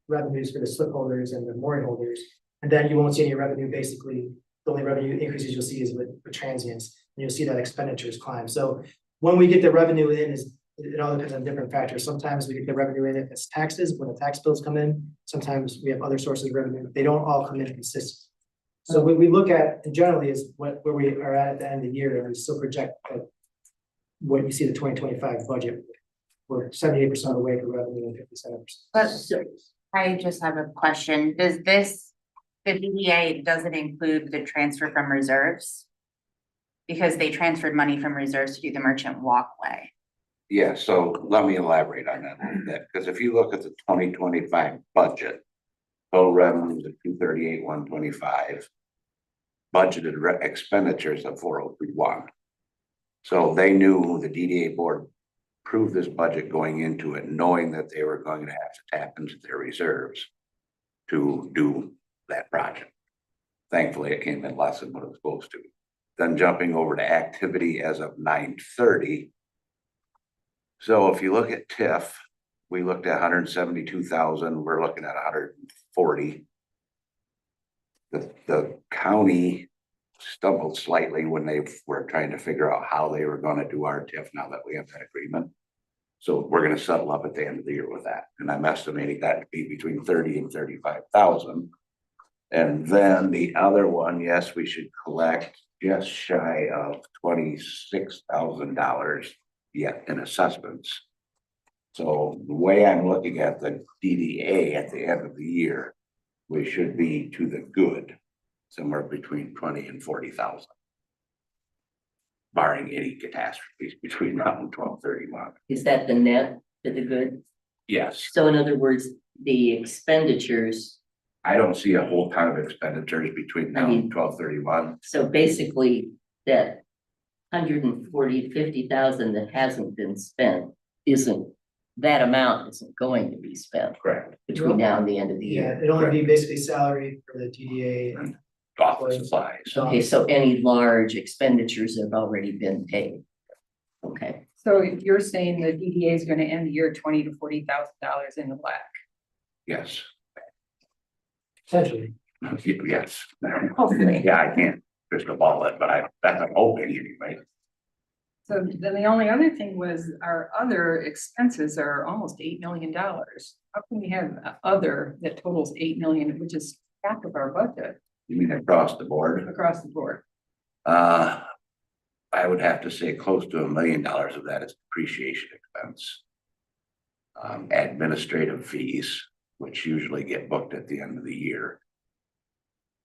revenues for the slip holders and the mooring holders. And then you won't see any revenue. Basically, the only revenue increases you'll see is with transients. And you'll see that expenditures climb. So when we get the revenue in, it all depends on different factors. Sometimes we get the revenue in if it's taxes, when the tax bills come in. Sometimes we have other sources of revenue. They don't all come in consistent. So what we look at generally is where we are at the end of the year, and we still project what you see the 2025 budget. We're 78% of the way for revenue and 57%. But I just have a question. Does the DDA doesn't include the transfer from reserves? Because they transferred money from reserves to do the merchant walkway. Yeah, so let me elaborate on that a little bit, because if you look at the 2025 budget, total revenues of 238,125, budgeted expenditures of 403,1. So they knew, the DDA board approved this budget going into it, knowing that they were going to have to tap into their reserves to do that project. Thankfully, it came in less than what it was supposed to. Then jumping over to activity as of 9:30. So if you look at TIF, we looked at 172,000, we're looking at 140. The county stumbled slightly when they were trying to figure out how they were gonna do our TIF now that we have that agreement. So we're gonna settle up at the end of the year with that, and I'm estimating that to be between 30 and 35,000. And then the other one, yes, we should collect just shy of $26,000 yet in assessments. So the way I'm looking at the DDA at the end of the year, we should be to the good, somewhere between 20 and 40,000. Barring any catastrophes between now and 12/31. Is that the net to the good? Yes, So in other words, the expenditures, I don't see a whole ton of expenditures between now and 12/31. so basically that 150,000 that hasn't been spent that amount isn't going to be spent Correct. between now and the end of the Yeah, year. it'd only be basically salary for the TDA. and Office supplies. Okay, so any large expenditures have already been paid. Okay, So you're saying the DDA is gonna end the year $20,000 to $40,000 in the black? Yes. Potentially. Yes. Hopefully. Yeah, I can't crystal ball it, but that's I'm hoping anyway. So then the only other thing was our other expenses are almost $8 million. How can we have other that totals 8 million, which is half of our budget You mean across the board? across the board? I would have to say close to $1 million of that is depreciation expense. Administrative fees, which usually get booked at the end of the year.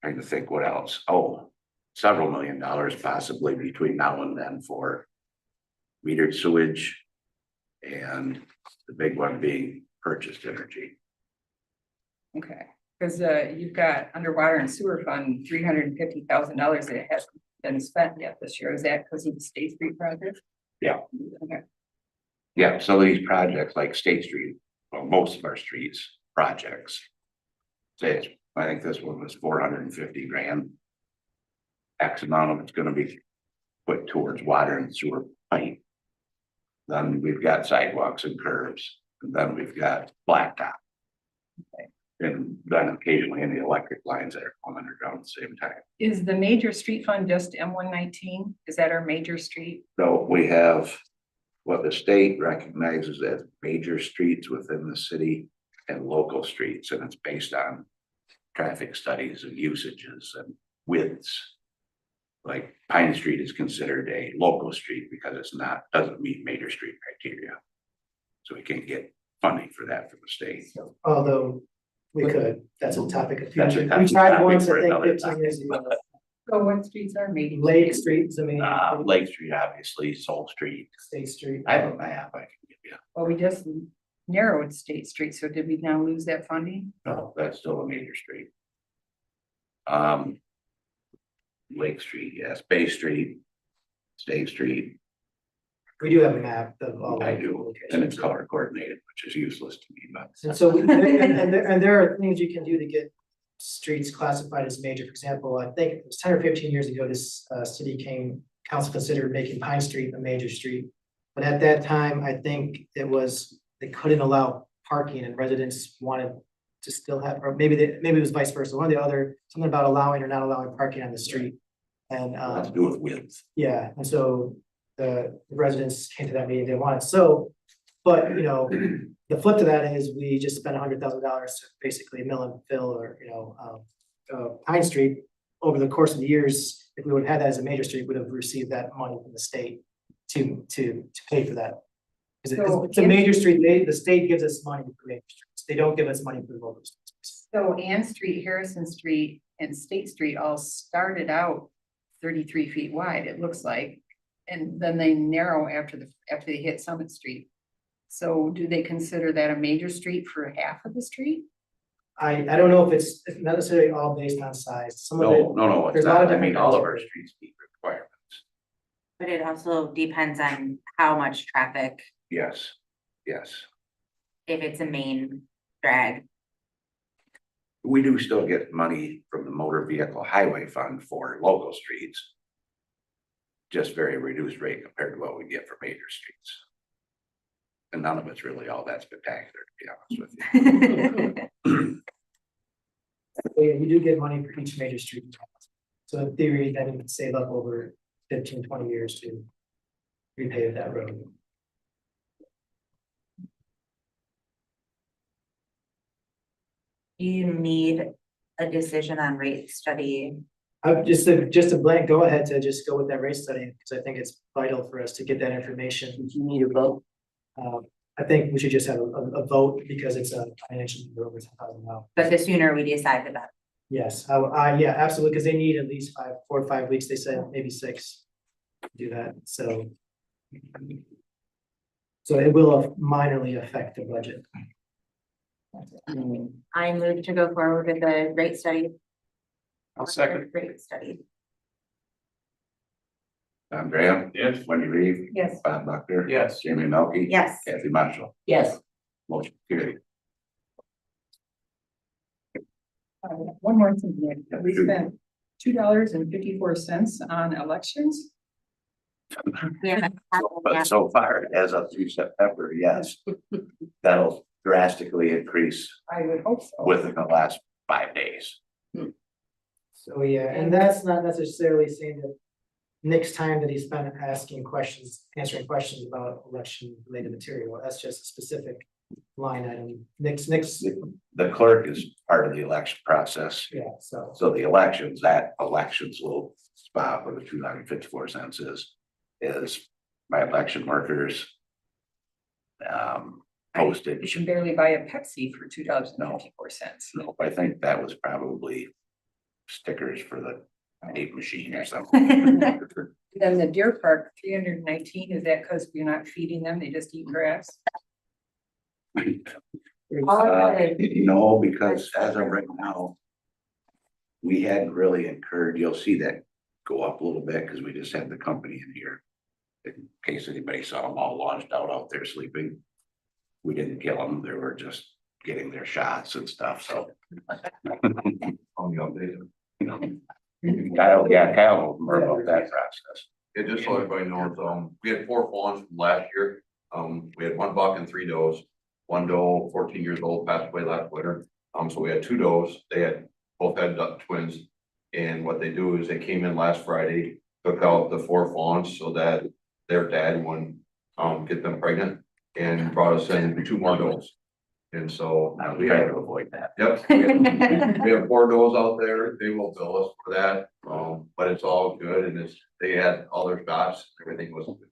Trying to think what else. Oh, several $1 million possibly between now and then for metered sewage. And the big one being purchased energy. Okay, because you've got underwater and sewer fund, $350,000 that hasn't been spent yet this year. Is that because of the State Street project? Yeah. Okay. Yeah, so these projects like State Street, well, most of our streets, projects. Say, I think this one was 450 grand. X amount of it's gonna be put towards water and sewer pipe. Then we've got sidewalks and curbs, and then we've got blacktop. And then occasionally in the electric lines that are going underground at the same time. Is the major street fund just M119? Is that our major street? So we have what the state recognizes as major streets within the city and local streets, and it's based on traffic studies and usages and widths. Like Pine Street is considered a local street because doesn't meet major street criteria. So we can't get funding for that from the state. Although we could, that's a topic of That's a future. We topic tried once, for I think, another 15 years ago. So what streets are major? Lake Street, I mean, Lake Street, obviously, Soul Street. State Street. I have a map I can give you. Well, we just narrowed State Street, so did we now lose that funding? No, that's still a major street. Lake Street, yes, Bay Street, State Street, We do have a map of all. I the do, locations. and it's color coordinated, which is useless to me, but. And so, and there are things you can do to get streets classified as major. For example, I think it was 10 or 15 years ago, this council considered making Pine Street a major street. But at that time, I think they couldn't allow parking and residents wanted to still have, or maybe it was vice versa, one or the other, something about allowing or not allowing parking on the street. And Has to do with width. yeah, and so the residents came to that meeting, they wanted, so, but, the flip to that is we just spent $100,000 to basically mill and fill or, Pine Street. Over the course of the years, if we would have had that as a major street, we would have received that money from the state to pay for that. Because So it's a major street, the state gives us money for major streets, they don't give us money for local streets. So Ann Street, Harrison Street, and State Street all started out 33 feet wide, it looks like. And then they narrow after they hit Summit Street. So do they consider that a major street for half of the street? I don't know if it's not necessarily all based on size, some of it. No, it's there's a lot of not, I mean, different all of our criteria. streets meet requirements, But it also depends on how much traffic, yes. if it's a main drag. We do still get money from the motor vehicle highway fund for local streets. just very reduced rate compared to what we get for major streets. And none of it's really all that spectacular, to be honest with you. Yeah, we do get money for each major street. So in theory, then we could save up over 15, 20 years to repave that road. Do you need a decision on rate study? Just a blank go ahead to just go with that rate study, because I think it's vital for us to get that information. Do you need a vote? I think we should just have a vote because it's a financial number over $10,000. But the sooner we decide, the better. Yes, yeah, absolutely, because they need at least 4 or 5 weeks. They said maybe 6 to do that, so. So it will minorly affect the budget. I move to go forward with the rate study. I'll second. Rate study. Tom Graham. Yes. Wendy Reeve. Yes. Bob Buckner. Yes. Jamie Melky. Yes. Kathy Marshall. Yes, Motion carried. One more thing, Nick. We spent $2.54 on elections. Yeah. But so far, as of through September, yes, that'll drastically increase I would hope so. within the last 5 days. So, yeah, and that's not necessarily saying that Nick's time that he spent asking questions, answering questions about election related material, that's just a specific line item. Nick's, The clerk is part of the election process. yeah, so. So the elections, that elections will spot where the $2.54 is my election workers. You Postage. can barely buy a Pepsi for $2.54. No, I think that was probably stickers for the tape machine or something. Then the Deer Park, 319, is that because we're not feeding them? They just eat grass? No, because as of right now, we hadn't really incurred, you'll see that go up a little bit because we just had the company in here. In case anybody saw them all launched out there sleeping. We didn't kill them, they were just getting their shots and stuff, so. On the update. Kyle will more about that process. Yeah, just so everybody knows, we had 4 fawns from last year. We had 1 buck and 3 does. 1 doe, 14 years old, passed away last winter. So we had 2 does. They both had duck twins. And what they do is they came in last Friday, took out the 4 fawns so that their dad wouldn't get them pregnant, and brought us in 2 more does. And so We try to avoid that. yep, we have 4 does out there. They will bill us for that. But it's all good, and they had all their shots, everything was good.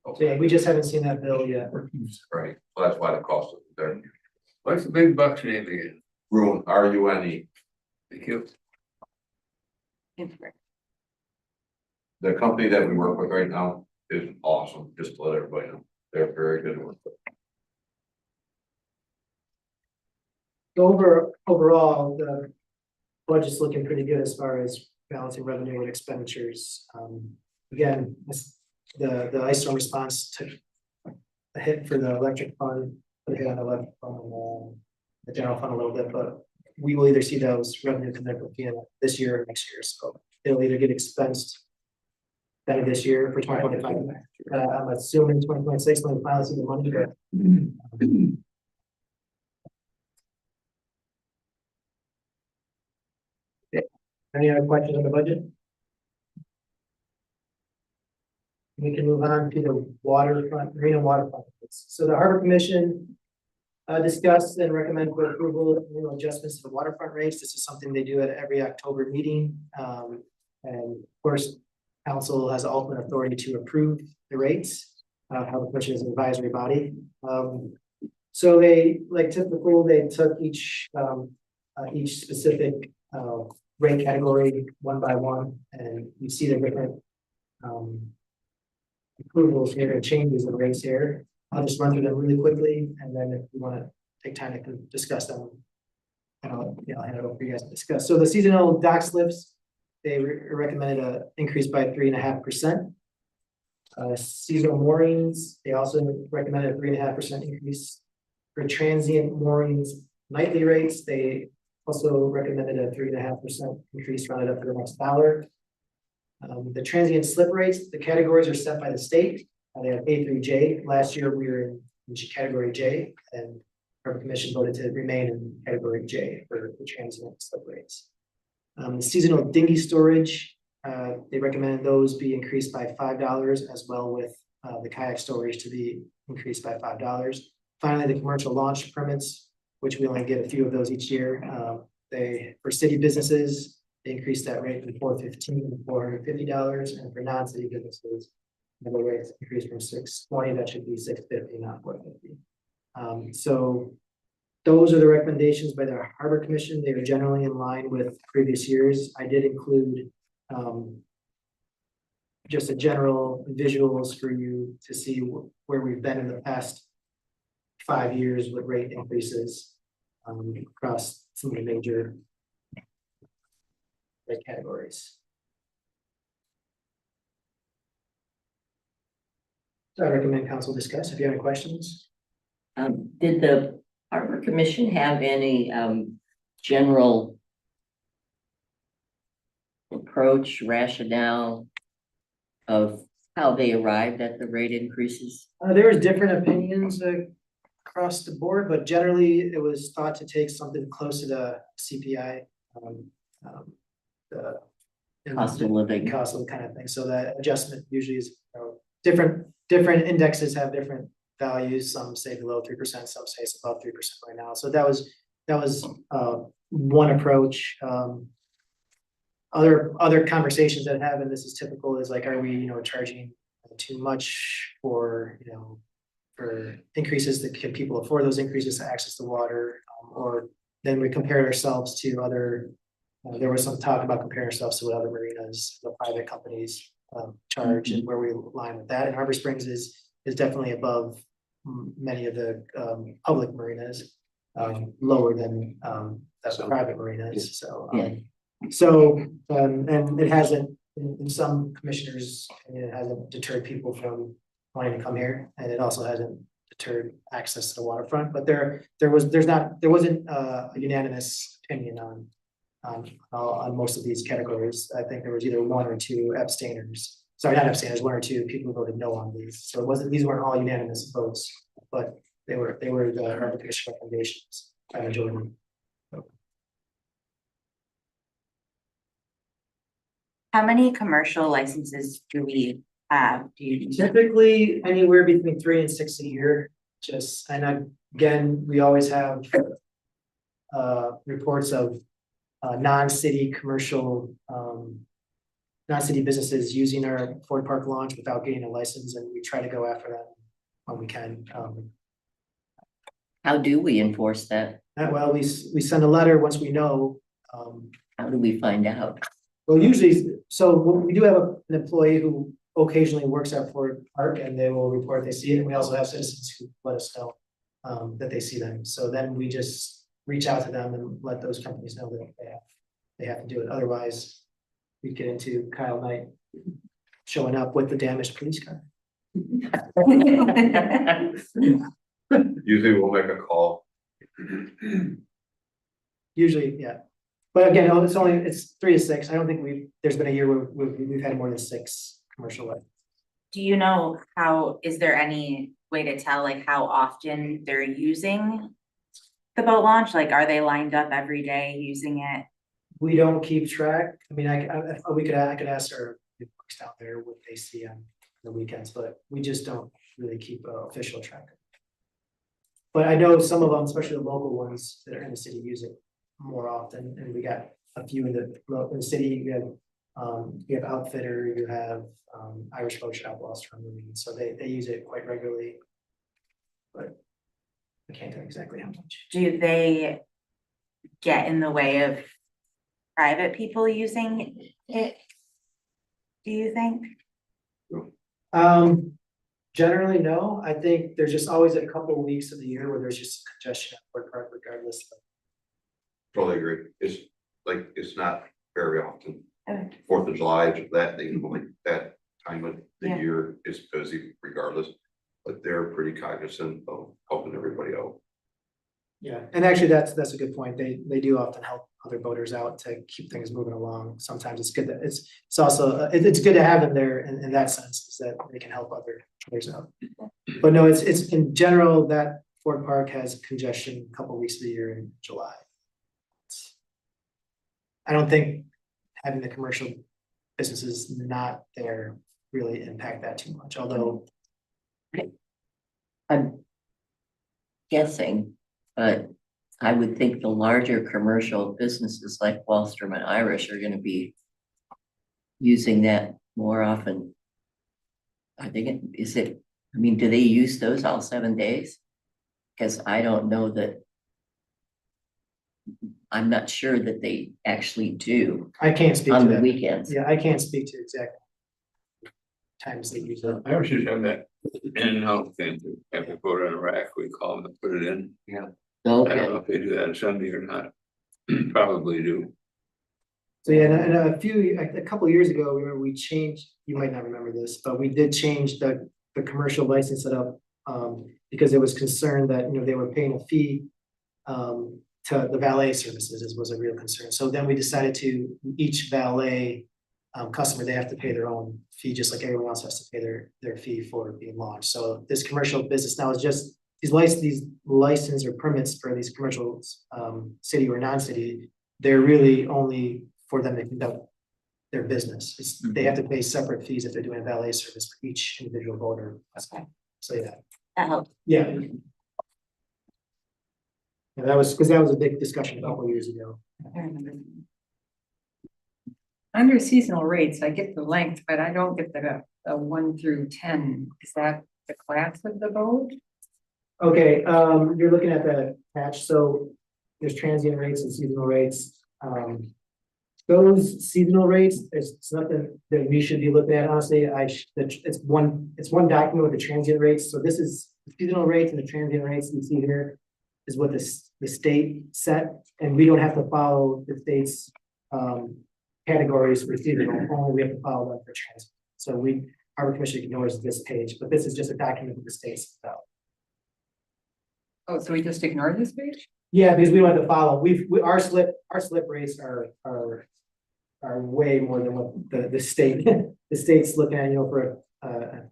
So yeah, we just haven't seen that bill yet. Right, so that's why the cost is there. What's the big buck's name again? Rune, RUNE. Thank you. The company that we work with right now is awesome, just to let everybody know. They're very good to work with. Overall, the budget's looking pretty good as far as balancing revenue and expenditures. Again, the ice storm response took a hit for the electric fund, put a hit on the electric fund, the general fund a little bit, but we will either see those revenue come in this year or next year, so it'll either get expensed better this year for 2025. I'm assuming 2026 when we finally see the money, but any other questions on the budget? We can move on to the waterfront, marine and waterfront. So the Harbor Commission discussed and recommend for approval, adjustments to the waterfront rates. This is something they do at every October meeting. And of course, council has ultimate authority to approve the rates. Harbor Commission is an advisory body. So they, like typical, they took each specific rate category one by one, and you see the different approvals here and changes of rates here. I'll just run through them really quickly, and then if you want to take time to discuss them, I'll hand it over for you guys to discuss. So the seasonal dock slips, they recommended an increase by 3.5%. Seasonal moorings, they also recommended a 3.5% increase. For transient moorings nightly rates, they also recommended a 3.5% increase rounded up to the next dollar. The transient slip rates, the categories are set by the state. They have A through J. Last year, we were in category J, and our commission voted to remain in category J for the transient slip rates. The seasonal dinghy storage, they recommend those be increased by $5, as well with the kayak storage to be increased by $5. Finally, the commercial launch permits, which we only get a few of those each year. For city businesses, they increased that rate from $415 to $450, and for non-city businesses, the rates increased from $620, that should be $650, not $450. So those are the recommendations by the Harbor Commission. They are generally in line with previous years. I did include just a general visuals for you to see where we've been in the past 5 years with rate increases across some of the major rate categories. So I recommend council discuss. If you have any questions. Did the Harbor Commission have any general approach, rationale of how they arrived at the rate increases? There was different opinions across the board, but generally it was thought to take something close to the CPI. The Cost of living. Cost of kind of thing. So that adjustment usually is different indexes have different values. Some say below 3%, some say it's above 3% right now. So that was one approach. Other conversations that have, and this is typical, is like, are we charging too much for for increases that can people afford those increases to access the water, or then we compare ourselves to other. There was some talk about comparing ourselves to what other marinas, the private companies charge, and where we align with that. And Harbor Springs is definitely above many of the public marinas, lower than the private marinas. So and it hasn't, in some commissioners, it hasn't deterred people from wanting to come here, and it also hasn't deterred access to the waterfront. But there wasn't a unanimous opinion on most of these categories. I think there was either one or two abstainers. Sorry, not abstainers, one or two people who voted no on these. So these weren't all unanimous votes, but they were the Harbor Commission recommendations by majority. How many commercial licenses do we have? Do you? Typically anywhere between 3 and 6 a year. Again, we always have reports of non-city commercial, non-city businesses using our Ford Park launch without getting a license, and we try to go after them when we can. How do we enforce that? Well, we send a letter once we know. How do we find out? Well, usually, so we do have an employee who occasionally works at Ford Park, and they will report they see it. And we also have citizens who let us know that they see them. So then we just reach out to them and let those companies know that they have to do it. Otherwise, we get into Kyle Knight showing up with the damaged police car. Usually we'll make a call. Usually, yeah. But again, it's 3 to 6. I don't think there's been a year where we've had more than 6 commercial licenses. Do you know is there any way to tell like how often they're using the boat launch? Like, are they lined up every day using it? We don't keep track. I mean, I could ask our folks down there what they see on the weekends, but we just don't really keep official track. But I know some of them, especially the local ones that are in the city, use it more often, and we got a few in the city. You have Outfitter, you have Irish Boat Shop, Lost Marine, so they use it quite regularly, but I can't tell exactly how much. Do they get in the way of private people using it? Do you think? Generally, no. I think there's just always a couple of weeks of the year where there's just congestion at Ford Park, regardless. Totally agree. It's not very often. Okay. 4th of July, that time of the year is busy regardless, but they're pretty cognizant of helping everybody out. Yeah, and actually that's a good point. They do often help other boaters out to keep things moving along. Sometimes it's good that it's also, it's good to have them there in that sense, is that they can help other boaters out. But no, it's in general, that Ford Park has congestion a couple weeks of the year in July. I don't think having the commercial businesses not there really impact that too much, although I'm guessing, but I would think the larger commercial businesses like Wallstrom and Irish are gonna be using that more often. I think do they use those all 7 days? Because I don't know that. I'm not sure that they actually do I can't speak to on the that. weekends. Yeah, I can't speak to exact times they use it. I was just have that in-house thing, have to put it in a rack, we call them and put it in. I don't know Okay, if they do that on Sunday or not. Probably do. So yeah, and a couple of years ago, remember we changed, you might not remember this, but we did change the commercial license setup. Because there was concern that, they were paying a fee to the valet services was a real concern. So then we decided to, each valet customer, they have to pay their own fee, just like everyone else has to pay their fee for being launched. So this commercial business now is just these license or permits for these commercial city or non-city, they're really only for them to conduct their business. They have to pay separate fees if they're doing a valet service for each individual boater. Okay. So yeah. that helps. Yeah. Yeah, that was a big discussion a couple of years ago. Under seasonal rates, I get the length, but I don't get the 1 through 10. Is that the class of the boat? Okay, you're looking at the patch, so there's transient rates and seasonal rates. Those seasonal rates, it's nothing that we should be looking at, honestly. It's one document with the transient rates. So this is the seasonal rates and the transient rates you see here is what the state set, and we don't have to follow the state's categories for seasonal, only we have to follow them for transient. So Harbor Commission ignores this page, but this is just a document that the state's about. Oh, so we just ignore this page? Yeah, because we don't have to follow. Our slip rates are way more than what the state, the state's looking at, for a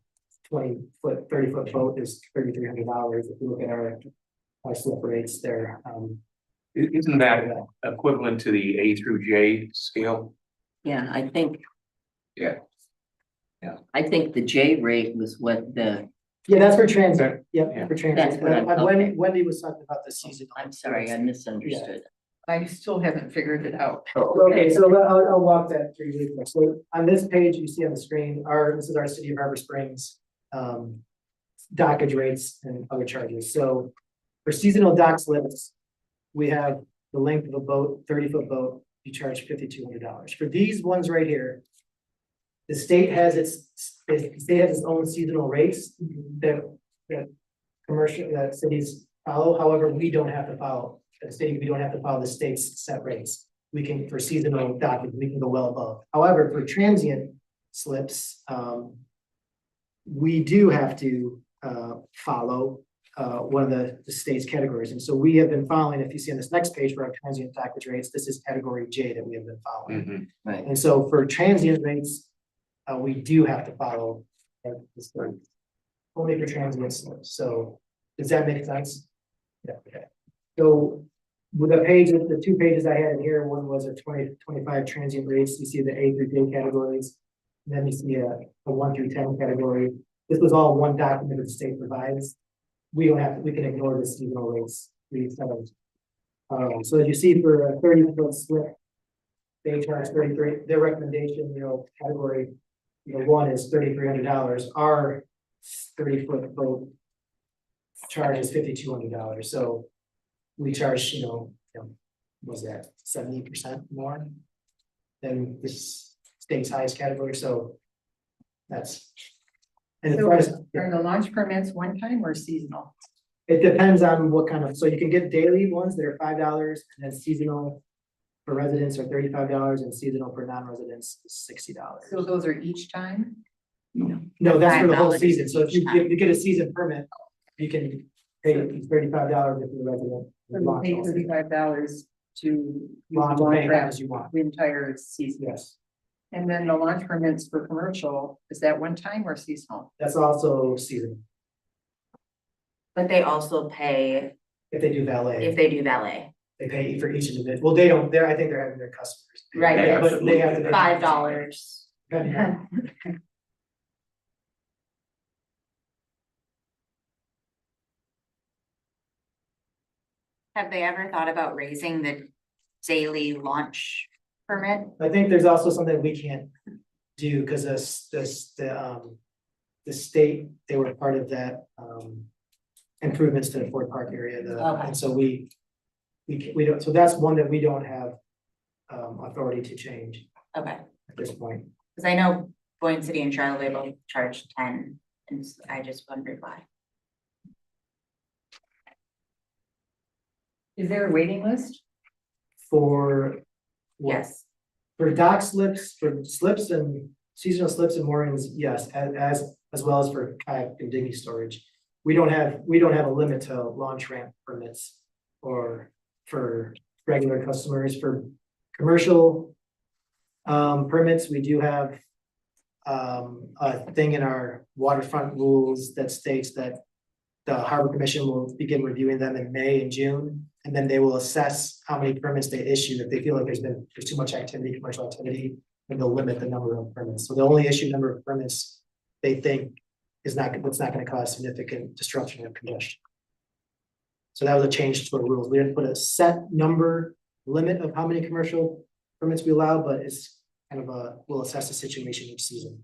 20-foot, 30-foot boat is $3,300. If you look at our slip rates there. Isn't that equivalent to the A through J scale? Yeah, I think. Yeah. Yeah. I think the J rate was what Yeah, that's for transit. Yep, Yeah. for transit. That's what I'm- Wendy was talking about the seasonal. I'm sorry, I misunderstood. I still haven't figured it out. Okay, so I'll walk that through really quick. So on this page, you see on the screen, this is our City of Harbor Springs dockage rates and other charges. So for seasonal dock slips, we have the length of a boat, 30-foot boat, you charge $5,200. For these ones right here, the state has its own seasonal rates that commercial, that cities follow. However, we don't have to follow. We don't have to follow the state's set rates. We can, for seasonal dockage, we can go well above. However, for transient slips, we do have to follow one of the state's categories. And so we have been following, if you see on this next page for our transient dockage rates, this is category J that we have been following. Right. And so for transient rates, we do have to follow this thing, only for transient slips. So does that make sense? Yeah, okay. So with the 2 pages I had in here, one was a 2025 transient rates. You see the A through J categories. And then you see a 1 through 10 category. This was all one document that the state provides. We don't have to, we can ignore the seasonal rates. So as you see for a 30-foot slip, they charge 33, their recommendation, category, 1 is $3,300. Our 30-foot boat charge is $5,200. So we charge, was that 70% more than this state's highest category? So that's, and as So far as, are the launch permits one time or seasonal? it depends on what kind of, so you can get daily ones that are $5 and then seasonal for residents are $35 and seasonal for non-residents is $60. So those are each time? No, that's for the whole $5 season. So if each you get a season permit, you can pay $35 if you're a resident. So we pay $35 to use the Launch launch as ramp you want. the entire season. Yes, And then the launch permits for commercial, is that one time or seasonal? that's also seasonal, But they also pay if they do if valet, they do valet. they pay for each individual, well, they don't, I think they're having their customers. pay. Right, Yeah, but they have to. pay- $5. Yeah. Have they ever thought about raising the daily launch permit? I think there's also something we can't do, because the state, they were part of that, improvements to the Ford Park area, Okay. and so we don't, so that's one that we don't have, authority to change Okay, at this point. because I know Boyne City and Charlotte both charge 10, and I just wondered why. Is there a waiting list? For what? Yes, For dock slips, for slips and seasonal slips and moorings, yes, as well as for kayak and dinghy storage. We don't have a limit to launch ramp permits or for regular customers. For commercial permits, we do have a thing in our waterfront rules that states that the Harbor Commission will begin reviewing them in May and June, and then they will assess how many permits they issue. If they feel like there's too much activity, commercial activity, then they'll limit the number of permits. So they'll only issue number of permits they think that's not gonna cause significant disruption of congestion. So that was a change to the rules. We didn't put a set number limit of how many commercial permits we allow, but it's kind of we'll assess the situation each season.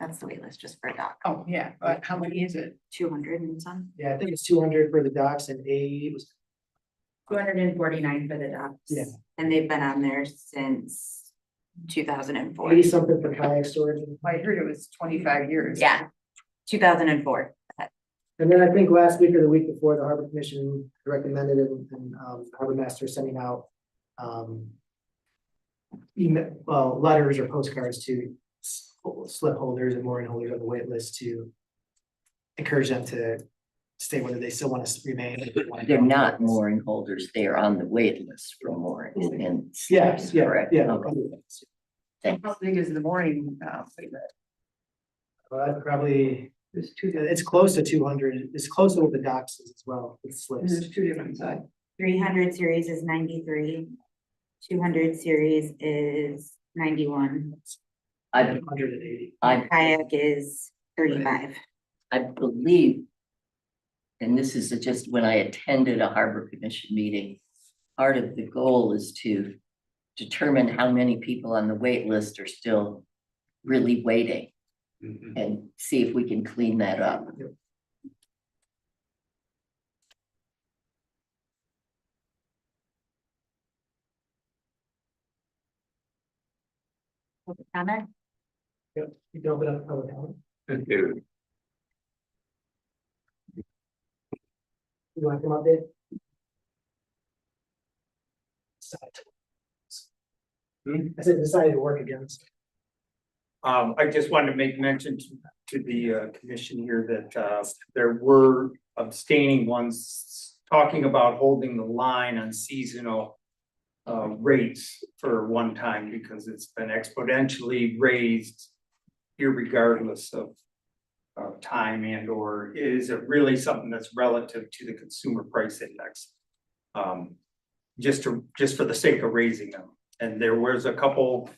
that's the wait list just for a dock, Oh, yeah, but how many is it? 200 and some, Yeah, I think it's 200 for the docks and 80 was 249 for the docks. Yeah. And they've been on there since 2004. 80 something for kayak storage. I heard it was 25 years. Yeah, 2004. And then I think last week or the week before, the Harbor Commission recommended it, and Harbor Master sending out letters or postcards to slip holders and mooring holders on the wait list to encourage them to stay whether they still want to remain. if they wanna They're go. not mooring holders, they are on the wait list for mooring and. Yes, yeah, Correct. yeah. Okay. Thanks. How big is the morning, wait, Probably, there's two, it's close to 200, it's close to what the docks is as well, it slips. there's two different sides. 300 series is 93. 200 series is 91. I, 180. Kayak is 35. I believe, and this is just when I attended a Harbor Commission meeting, part of the goal is to determine how many people on the wait list are still really waiting and see if we can clean that up. Comment? Yep, you can open up public comment. Thank you. You want to come up, Dave? I said decided to work against. I just wanted to make mention to the commission here that there were abstaining ones talking about holding the line on seasonal rates for one time because it's been exponentially raised irregardless of time and or is it really something that's relative to the consumer price index? Just for the sake of raising them. And there was a couple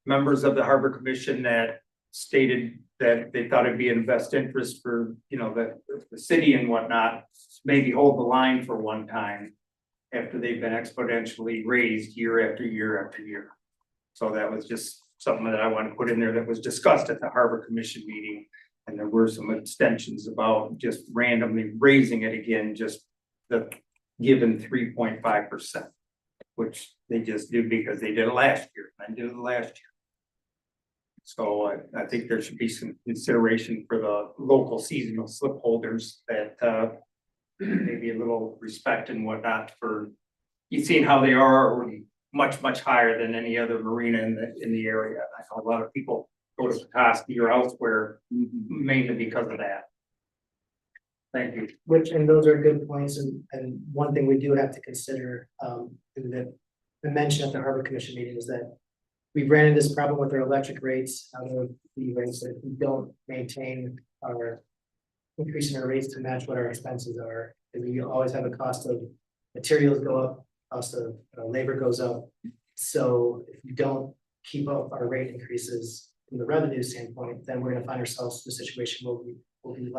members of the Harbor Commission that stated that they thought it'd be in best interest for, the city and whatnot, maybe hold the line for one time after they've been exponentially raised year after year after year. So that was just something that I want to put in there that was discussed at the Harbor Commission meeting. And there were some extensions about just randomly raising it again, just the given 3.5%, which they just did because they did it last year, and I did it last year. So I think there should be some consideration for the local seasonal slip holders that maybe a little respect and whatnot for, you've seen how they are already much, much higher than any other marina in the area. I know a lot of people go to Petoskey or elsewhere mainly because of that. Thank you. Which, and those are good points, and one thing we do have to consider, and that I mentioned at the Harbor Commission meeting is that we ran into this problem with our electric rates, out of the rates, that if we don't maintain our increasing our rates to match what our expenses are, and we always have a cost of materials go up, cost of labor goes up. So if we don't keep up our rate increases from the revenue standpoint, then we're gonna find ourselves in a situation where we will be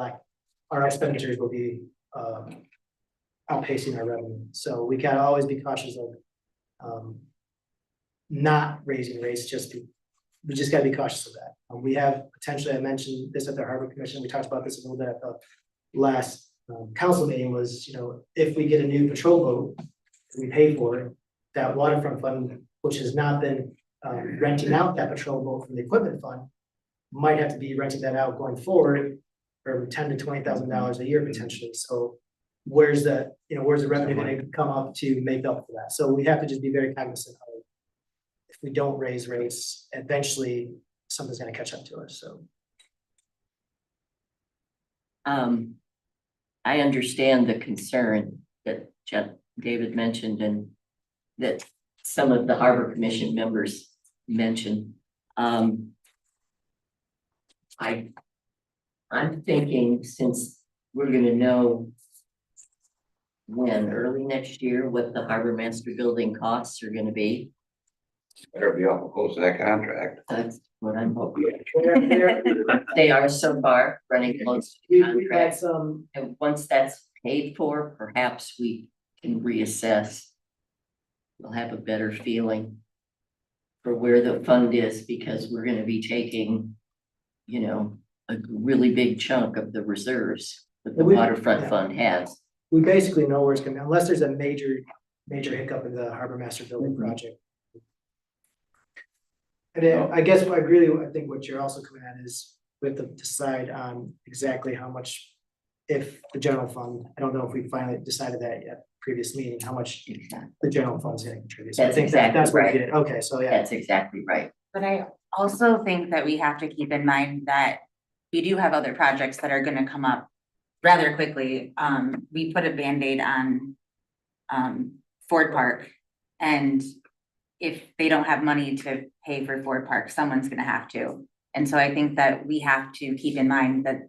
our expenditures will be outpacing our revenue. So we gotta always be cautious of not raising rates, we just gotta be cautious of that. We have potentially, I mentioned this at the Harbor Commission, we talked about this a little bit at the last council meeting was, if we get a new patrol boat, we pay for it, that waterfront fund, which has not been renting out that patrol boat from the equipment fund, might have to be renting that out going forward for $10,000 to $20,000 a year potentially. So where's the revenue gonna come up to make up for that? So we have to just be very cognizant of if we don't raise rates, eventually something's gonna catch up to us, so. I understand the concern that David mentioned and that some of the Harbor Commission members mentioned. I'm thinking, since we're gonna know early next year, what the Harbor Master Building costs are gonna be. Better be awful close to that contract. That's what I'm hoping. They are so far running close to the We've had contract. some, And once that's paid for, perhaps we can reassess. We'll have a better feeling for where the fund is, because we're gonna be taking, a really big chunk of the reserves that the Well, waterfront fund has. we basically know where it's gonna be, unless there's a major hiccup in the Harbor Master Building project. And then I guess I think what you're also coming at is we have to decide on exactly how much, if the general fund, I don't know if we finally decided that yet, previous meeting, how much the general fund's gonna contribute. So I That's think exactly that's what we right. did. Okay, so yeah. That's exactly right. But I also think that we have to keep in mind that we do have other projects that are gonna come up rather quickly. We put a Band-Aid on Ford Park, and if they don't have money to pay for Ford Park, someone's gonna have to. And so I think that we have to keep in mind that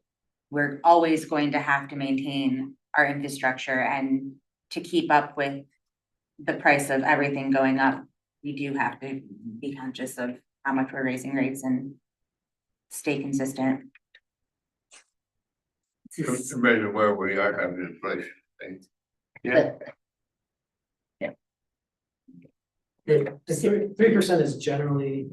we're always going to have to maintain our infrastructure, and to keep up with the price of everything going up, we do have to be conscious of how much we're raising rates and stay consistent. To measure where we are having inflation, things. Yeah. The 3% is generally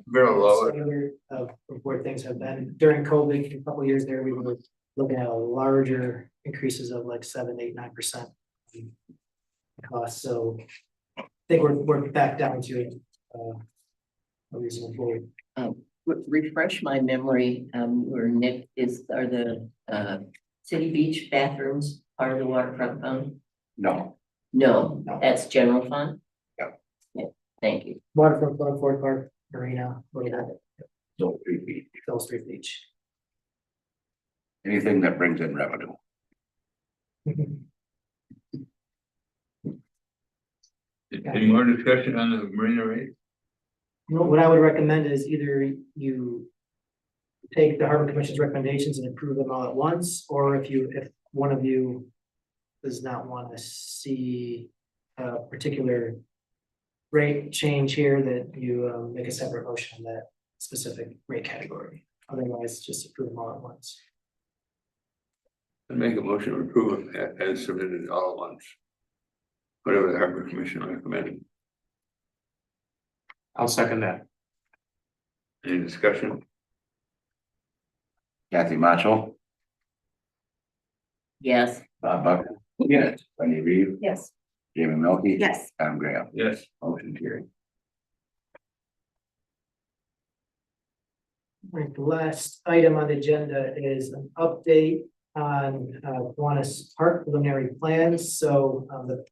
Very low. standard of where things have been. During COVID, a couple of years there, we were looking at larger increases of like 7, 8, 9% cost. So I think we're back down to a reasonable. Refresh my memory, where Nick are the City Beach bathrooms part of the waterfront fund? No, No, that's general fund? Yeah. Yeah, thank you. Waterfront Club, Ford Park, Marina, whatever, so 3 feet. Phil Street Beach. Anything that brings in revenue. Any more discussion on the marina rate? What I would recommend is either you take the Harbor Commission's recommendations and approve them all at once, or if one of you does not want to see a particular rate change here, that you make a separate motion on that specific rate category. Otherwise, just approve them all at once. I make a motion to approve it as submitted all at once. Whatever the Harbor Commission recommended. I'll second that. Any discussion? Kathy Macho, Yes. Bob Buck. Yes. Wendy Reeve, Yes. Jamie Milky. Yes. Tom Graham. Yes. Motion carried. Right, the last item on the agenda is an update on Kiwanis Park preliminary plans. So the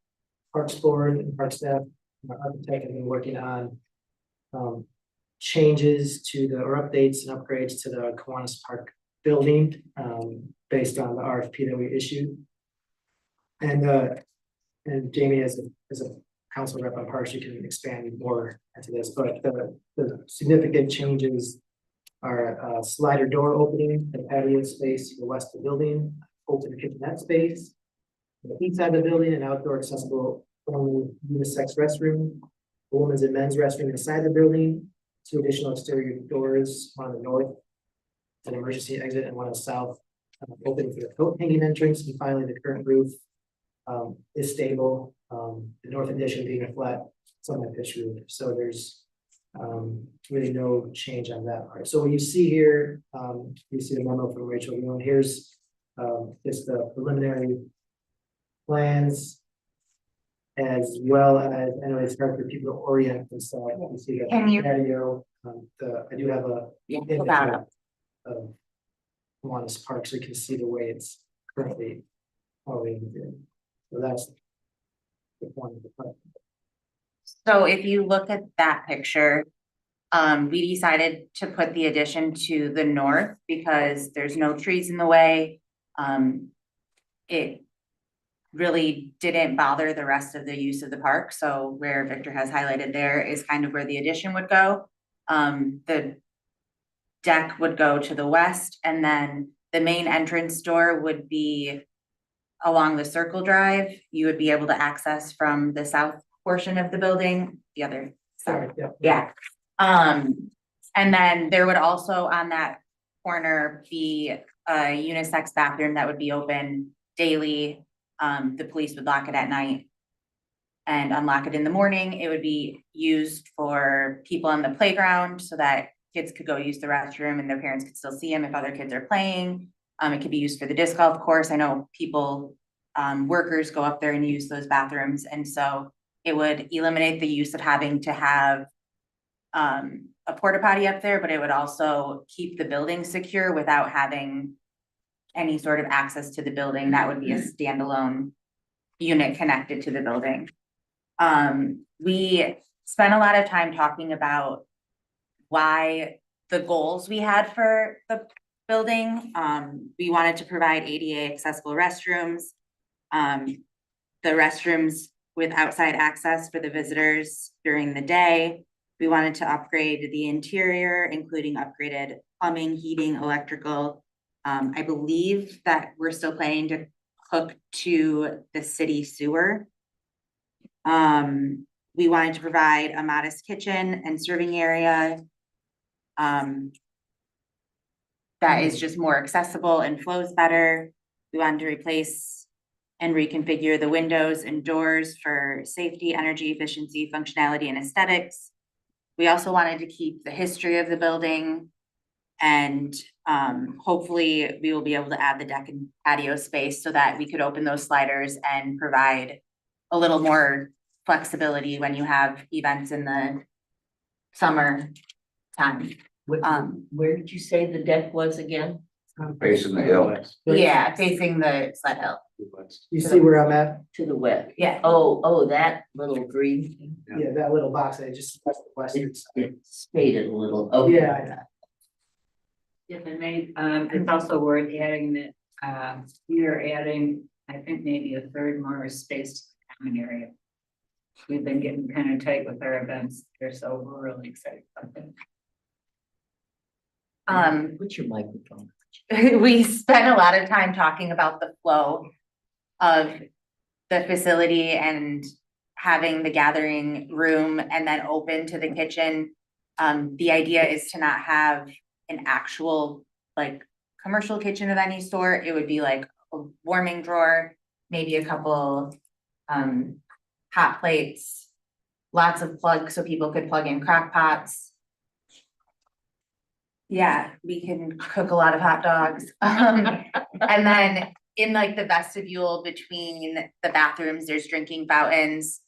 Parks Board and Park staff, and our architect have been working on changes to or updates and upgrades to the Kiwanis Park building, based on the RFP that we issued. And Jamie, as a council rep on Parks, you can expand more into this, but the significant changes are slider door opening, the patio space to the west of the building, open kitchenette space, the east side of the building, an outdoor accessible only unisex restroom, a women's and men's restroom inside the building, 2 additional exterior doors, one on the north, an emergency exit, and one on the south, open for the coat hanging entrance, and finally the current roof is stable. The north addition being a flat semi-pitch roof, so there's really no change on that part. So what you see here, you see the memo from Rachel Young. Here's just the preliminary plans, as well as, I know it's hard for people to orient themselves. You see the Can you- patio. I do have a Yeah, image pull that up. of Kiwanis Park, so you can see the way it's currently oriented. So that's the point of the park. So if you look at that picture, we decided to put the addition to the north because there's no trees in the way. It really didn't bother the rest of the use of the park. So where Victor has highlighted there is kind of where the addition would go. The deck would go to the west, and then the main entrance door would be along the circle drive. You would be able to access from the south portion of the building, the other side. Sorry, yeah. Yeah. And then there would also on that corner be a unisex bathroom that would be open daily. The police would lock it at night and unlock it in the morning. It would be used for people on the playground so that kids could go use the restroom and their parents could still see them if other kids are playing. It could be used for the disc golf course. I know people, workers go up there and use those bathrooms. And so it would eliminate the use of having to have a porta potty up there, but it would also keep the building secure without having any sort of access to the building. That would be a standalone unit connected to the building. We spent a lot of time talking about why the goals we had for the building. We wanted to provide ADA accessible restrooms. The restrooms with outside access for the visitors during the day. We wanted to upgrade the interior, including upgraded plumbing, heating, electrical. I believe that we're still planning to hook to the city sewer. We wanted to provide a modest kitchen and serving area. That is just more accessible and flows better. We wanted to replace and reconfigure the windows and doors for safety, energy efficiency, functionality, and aesthetics. We also wanted to keep the history of the building, and hopefully we will be able to add the deck and patio space so that we could open those sliders and provide a little more flexibility when you have events in the summer time. Where did you say the deck was again? Facing the hill. Yeah, facing the sled hill. You see where I'm at? To the west. Yeah. Oh, that little green thing. Yeah, that little box, I just, that's the western side. It's faded a little. Okay. Yeah, If I may, it's also worth adding that, you're adding, I think maybe a third more space to the common area. We've been getting kind of tight with our events here, so we're really excited about that. Put your microphone. We spent a lot of time talking about the flow of the facility and having the gathering room and then open to the kitchen. The idea is to not have an actual like commercial kitchen of any sort. It would be like a warming drawer, maybe a couple hot plates, lots of plugs so people could plug in crock pots. Yeah, we can cook a lot of hot dogs. And then in like the vestibule between the bathrooms, there's drinking fountains.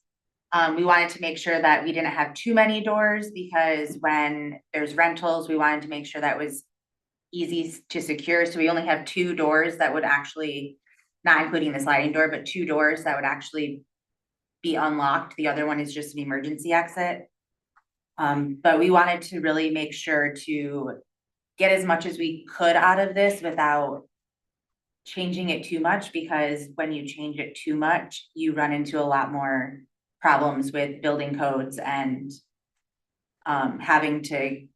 We wanted to make sure that we didn't have too many doors because when there's rentals, we wanted to make sure that was easy to secure. So we only have 2 doors that would actually, not including the sliding door, but 2 doors that would actually be unlocked. The other one is just an emergency exit. But we wanted to really make sure to get as much as we could out of this without changing it too much, because when you change it too much, you run into a lot more problems with building codes and having to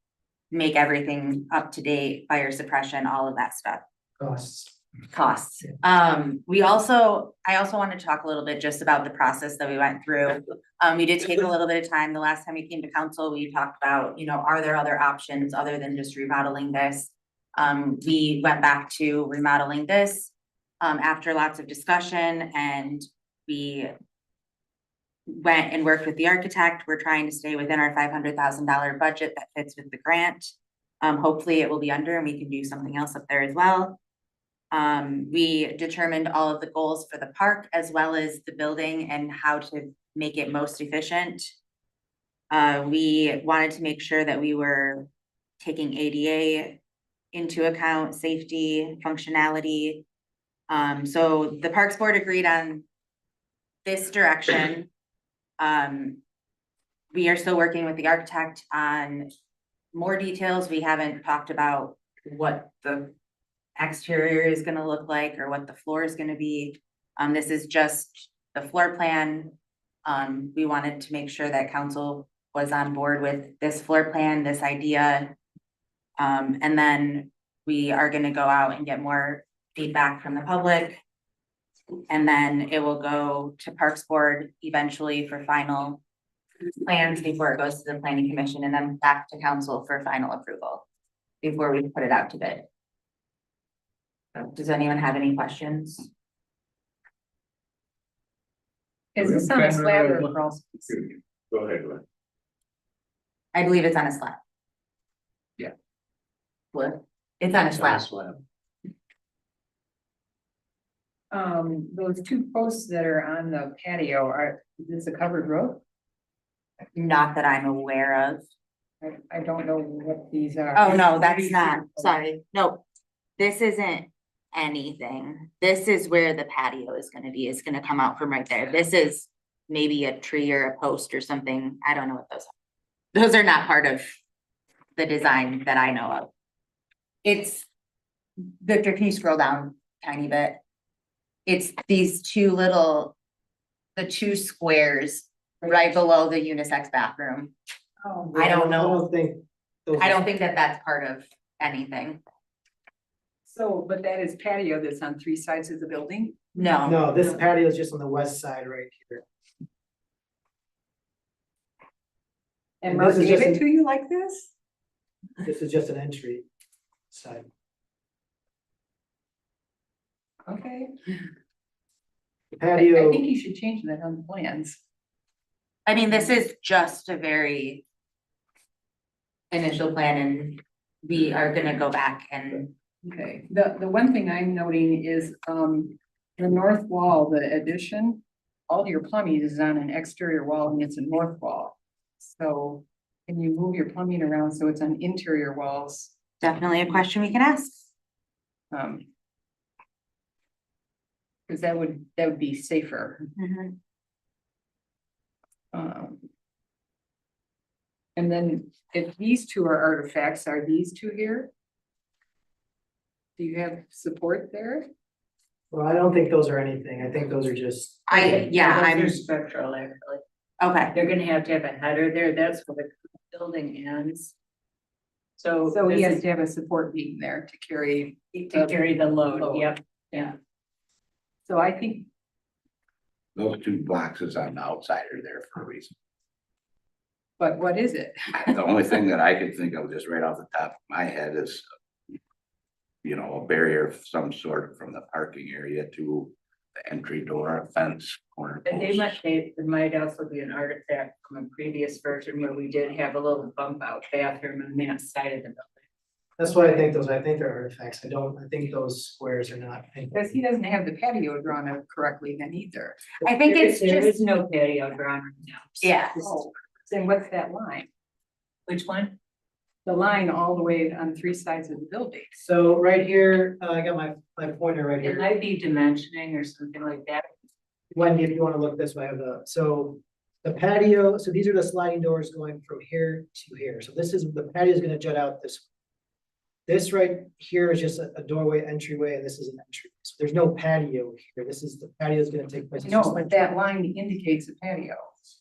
make everything up to date, fire suppression, all of that stuff. Costs. I also want to talk a little bit just about the process that we went through. We did take a little bit of time. The last time we came to council, we talked about, you know, are there other options other than just remodeling this? We went back to remodeling this after lots of discussion, and we went and worked with the architect. We're trying to stay within our $500,000 budget that fits with the grant. Hopefully it will be under and we can do something else up there as well. We determined all of the goals for the park as well as the building and how to make it most efficient. We wanted to make sure that we were taking ADA into account, safety, functionality. So the Parks Board agreed on this direction. We are still working with the architect on more details. We haven't talked about what the exterior is gonna look like or what the floor is gonna be. This is just the floor plan. We wanted to make sure that council was on board with this floor plan, this idea. And then we are gonna go out and get more feedback from the public. And then it will go to Parks Board eventually for final plans before it goes to the planning commission and then back to council for final approval before we put it out to bid. Does anyone have any questions? Is this on a slab or a crawl space? Go ahead, Glenn. I believe it's on a slab. Yeah. What? It's on a slab. Those two posts that are on the patio, is this a covered roof? Not that I'm aware of. I don't know what these are. Oh, no, that's not, sorry, nope. This isn't anything. This is where the patio is gonna be. It's gonna come out from right there. This is maybe a tree or a post or something. I don't know what those are. Those are not part of the design that I know of. It's, Victor, can you scroll down a tiny bit? It's these two little, the two squares right below the unisex bathroom. Oh, I don't know. think. I don't think that that's part of anything. So, but that is patio that's on three sides of the building? No. No, this patio is just on the west side right here. And And Mark this is gave just it an- to you like this? This is just an entry side. Okay. The I patio, think you should change that on the plans. I mean, this is just a very initial plan and we are gonna go back and, Okay, the one thing I'm noting is, the north wall, the addition, all your plumbing is on an exterior wall and it's a north wall. So can you move your plumbing around so it's on interior walls? definitely a question we can ask. Cause that would be safer. Mhm. And then if these two are artifacts, are these two here? Do you have support there? well, I don't think those are anything. I think those are just, Those I'm, are structural, actually. okay, They're gonna have to have a header there, that's where the building ends. So. So he this has is to have a support beam there to carry. to carry the load, Load. yep, yeah. So I think, Those two boxes on the outside are there for a reason. but what is it? The only thing that I could think of just right off the top of my head is, you know, a barrier of some sort from the parking area to the entry door, a fence, corner And post. there might also be an artifact from a previous version where we did have a little bump out bathroom on that side of the building. that's what I think those, I think they're artifacts. I think those squares are not. Because he doesn't have the patio drawn up correctly then either. I think it's There is just, no patio drawn right now. yeah, Oh, then what's that line? Which one? The line all the way on three sides of the building. So right here, I got my pointer right It here. might be dimensioning or something like that. Wendy, if you wanna look this way, I have so the patio, so these are the sliding doors going from here to here. So this is, the patio is gonna jut out this. This right here is just a doorway entryway, and this is an entry. So there's no patio here. This is, the patio is gonna take place. No, but that line indicates a patio.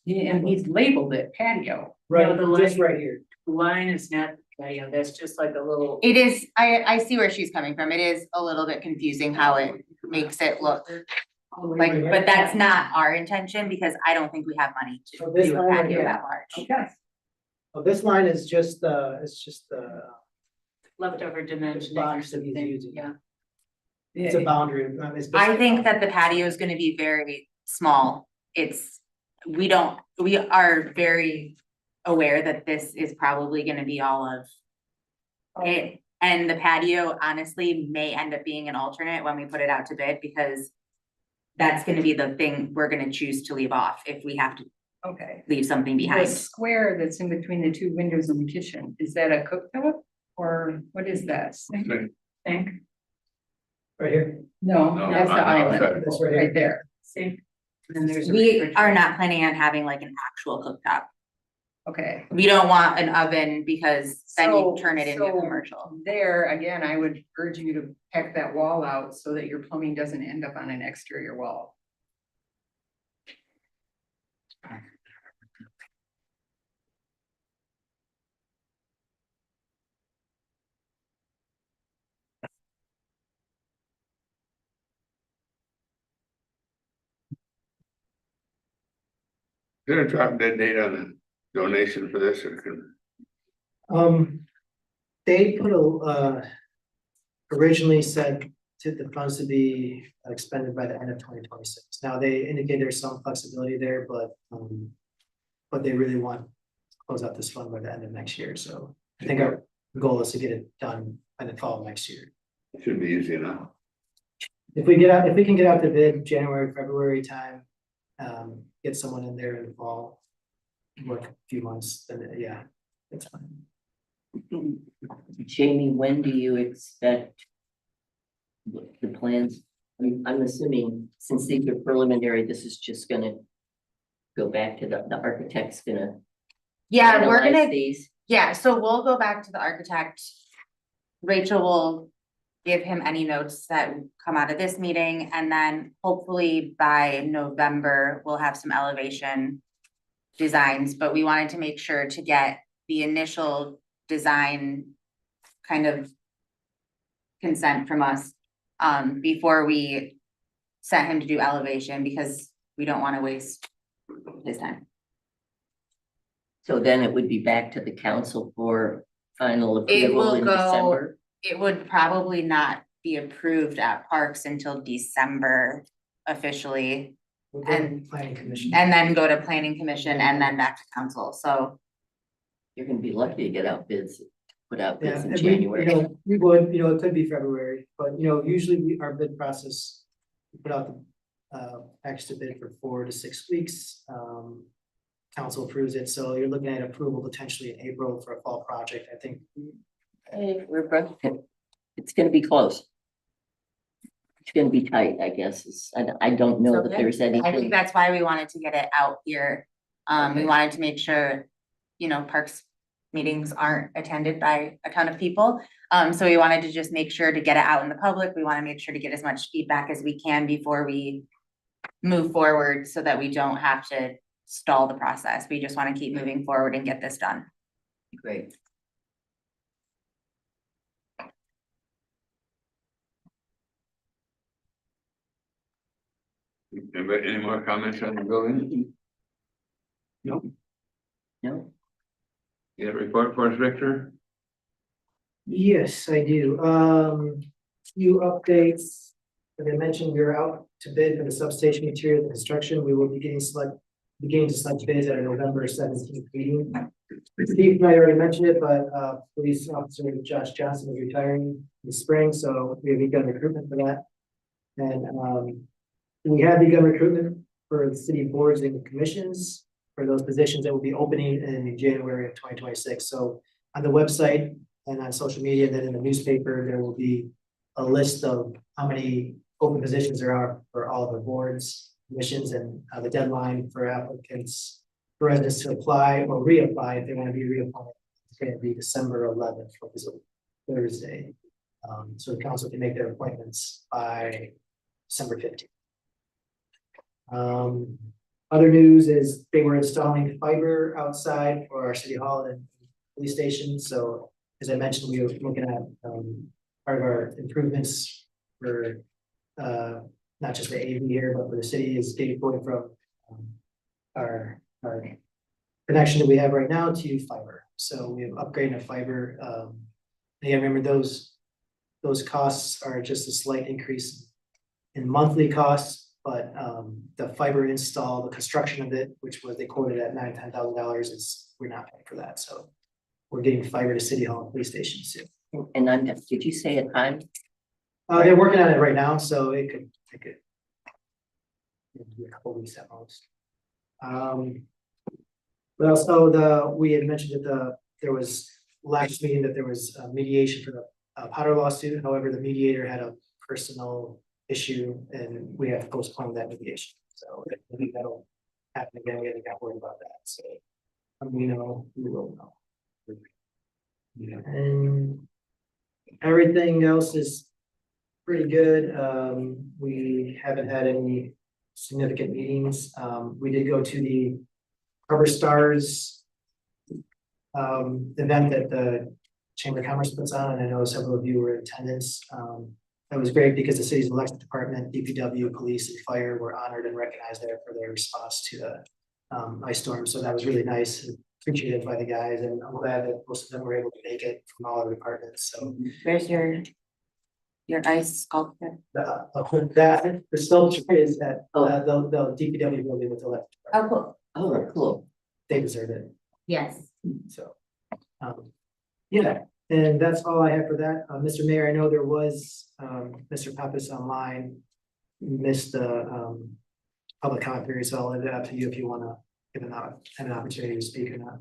And he's labeled it patio. Right, No, the just line- right here. The line is not, yeah, that's just like a little. It is, I see where she's coming from. It is a little bit confusing how it makes it look like, but that's not our intention because I don't think we have money to So this do a line right patio here. that large. Okay. Oh, this line is just, it's just, Leftover dimension or box that he's something, using. yeah. it's a boundary. It's I think that the patio is gonna be very small. We are very aware that this is probably gonna be all of it. And the patio honestly may end up being an alternate when we put it out to bid because that's gonna be the thing we're gonna choose to leave off if we have to Okay. leave something The behind. square that's in between the two windows in the kitchen, is that a cooktop? Or what is that? Think, Right here. No, No, that's the on the island, outside. This right right here. there. think. And then there's. a We refrigerator. are not planning on having like an actual cooktop. Okay. We don't want an oven because then you So- turn it into so commercial. There, again, I would urge you to peck that wall out so that your plumbing doesn't end up on an exterior wall. Is there a drop dead date on the donation for this or can? They put originally said to the funds to be expended by the end of 2026. Now, they indicate there's some flexibility there, but they really want to close out this fund by the end of next year, so I think our goal is to get it done by the fall of next year. Should be easy enough. If we can get out the bid January, February time, get someone in there in the fall, work a few months, then yeah, it's fine. Jamie, when do you expect the plans? I'm assuming since these are preliminary, this is just gonna go back to the architect's gonna. Yeah, we're finalize gonna, These. yeah, so we'll go back to the architect. Rachel will give him any notes that come out of this meeting, and then hopefully by November, we'll have some elevation designs, but we wanted to make sure to get the initial design kind of consent from us before we set him to do elevation, because we don't want to waste his time. So then it would be back to the council for final It approval will in go, December. it would probably not be approved at Parks until December officially, We'll go to planning commission. and then go to planning commission and then back to council, so. You're gonna be lucky to get out bids, put out Yeah, bids in and we, January. we would, it could be February, but usually our bid process, we put out the extra bid for 4 to 6 weeks. Council approves it, so you're looking at approval potentially in April for a fall project, I think. Hey, it's gonna be close. It's gonna be tight, I guess. I don't know that Okay. there's I think anything. that's why we wanted to get it out here. We wanted to make sure, Parks meetings aren't attended by a ton of people. So we wanted to just make sure to get it out in the public. We want to make sure to get as much feedback as we can before we move forward so that we don't have to stall the process. We just want to keep moving forward and get this done. Great. Anybody, any more comments on the building? No. No, You have a report for us, Victor? Yes, I do. Few updates. As I mentioned, we're out to bid for the substation material and construction. We will be beginning to select bids at our November 17th meeting. Steve might already mentioned it, but police officer Josh Johnson is retiring in the spring, so we have begun recruitment for that. And we have begun recruitment for the city boards and commissions for those positions that will be opening in January of 2026. So on the website and on social media, then in the newspaper, there will be a list of how many open positions there are for all of the boards, commissions, and the deadline for applicants, for residents to apply or reapply if they want to be reappointed. It's going to be December 11th, for Thursday. So the council can make their appointments by December 15th. Other news is they were installing fiber outside for our city hall and police station. So as I mentioned, we were looking at part of our improvements for not just the AV here, but for the city is going from our connection that we have right now to fiber. So we have upgraded to fiber. Again, remember those costs are just a slight increase in monthly costs, but the fiber install, the construction of it, which was they quoted at $9,000-10,000, is we're not paying for that. So we're getting fiber to City Hall and police station soon. And did you say a time? They're working on it right now, so it could be a couple weeks at most. But also we had mentioned that there was last meeting that there was a mediation for the Potter lawsuit. However, the mediator had a personal issue and we have to postpone that mediation. So I think that'll happen again. We haven't got worried about that. So we will know. And everything else is pretty good. We haven't had any significant meetings. We did go to the Harbor Stars event that the Chamber of Commerce puts on, and I know several of you were in attendance. That was great because the city's elected department, DPW, police, and fire were honored and recognized there for their response to the ice storm. So that was really nice and appreciated by the guys, and I'm glad that most of them were able to make it from all the departments. So Where's your ice sculpture? the sculpture is at the DPW building with the elected department. Oh, cool. Oh, cool. They deserve it. Yes. So, yeah, and that's all I have for that. Mr. Mayor, I know there was, Mr. Pappas online missed the, public comment period, so I'll leave it up to you if you want to give an opportunity to speak or not.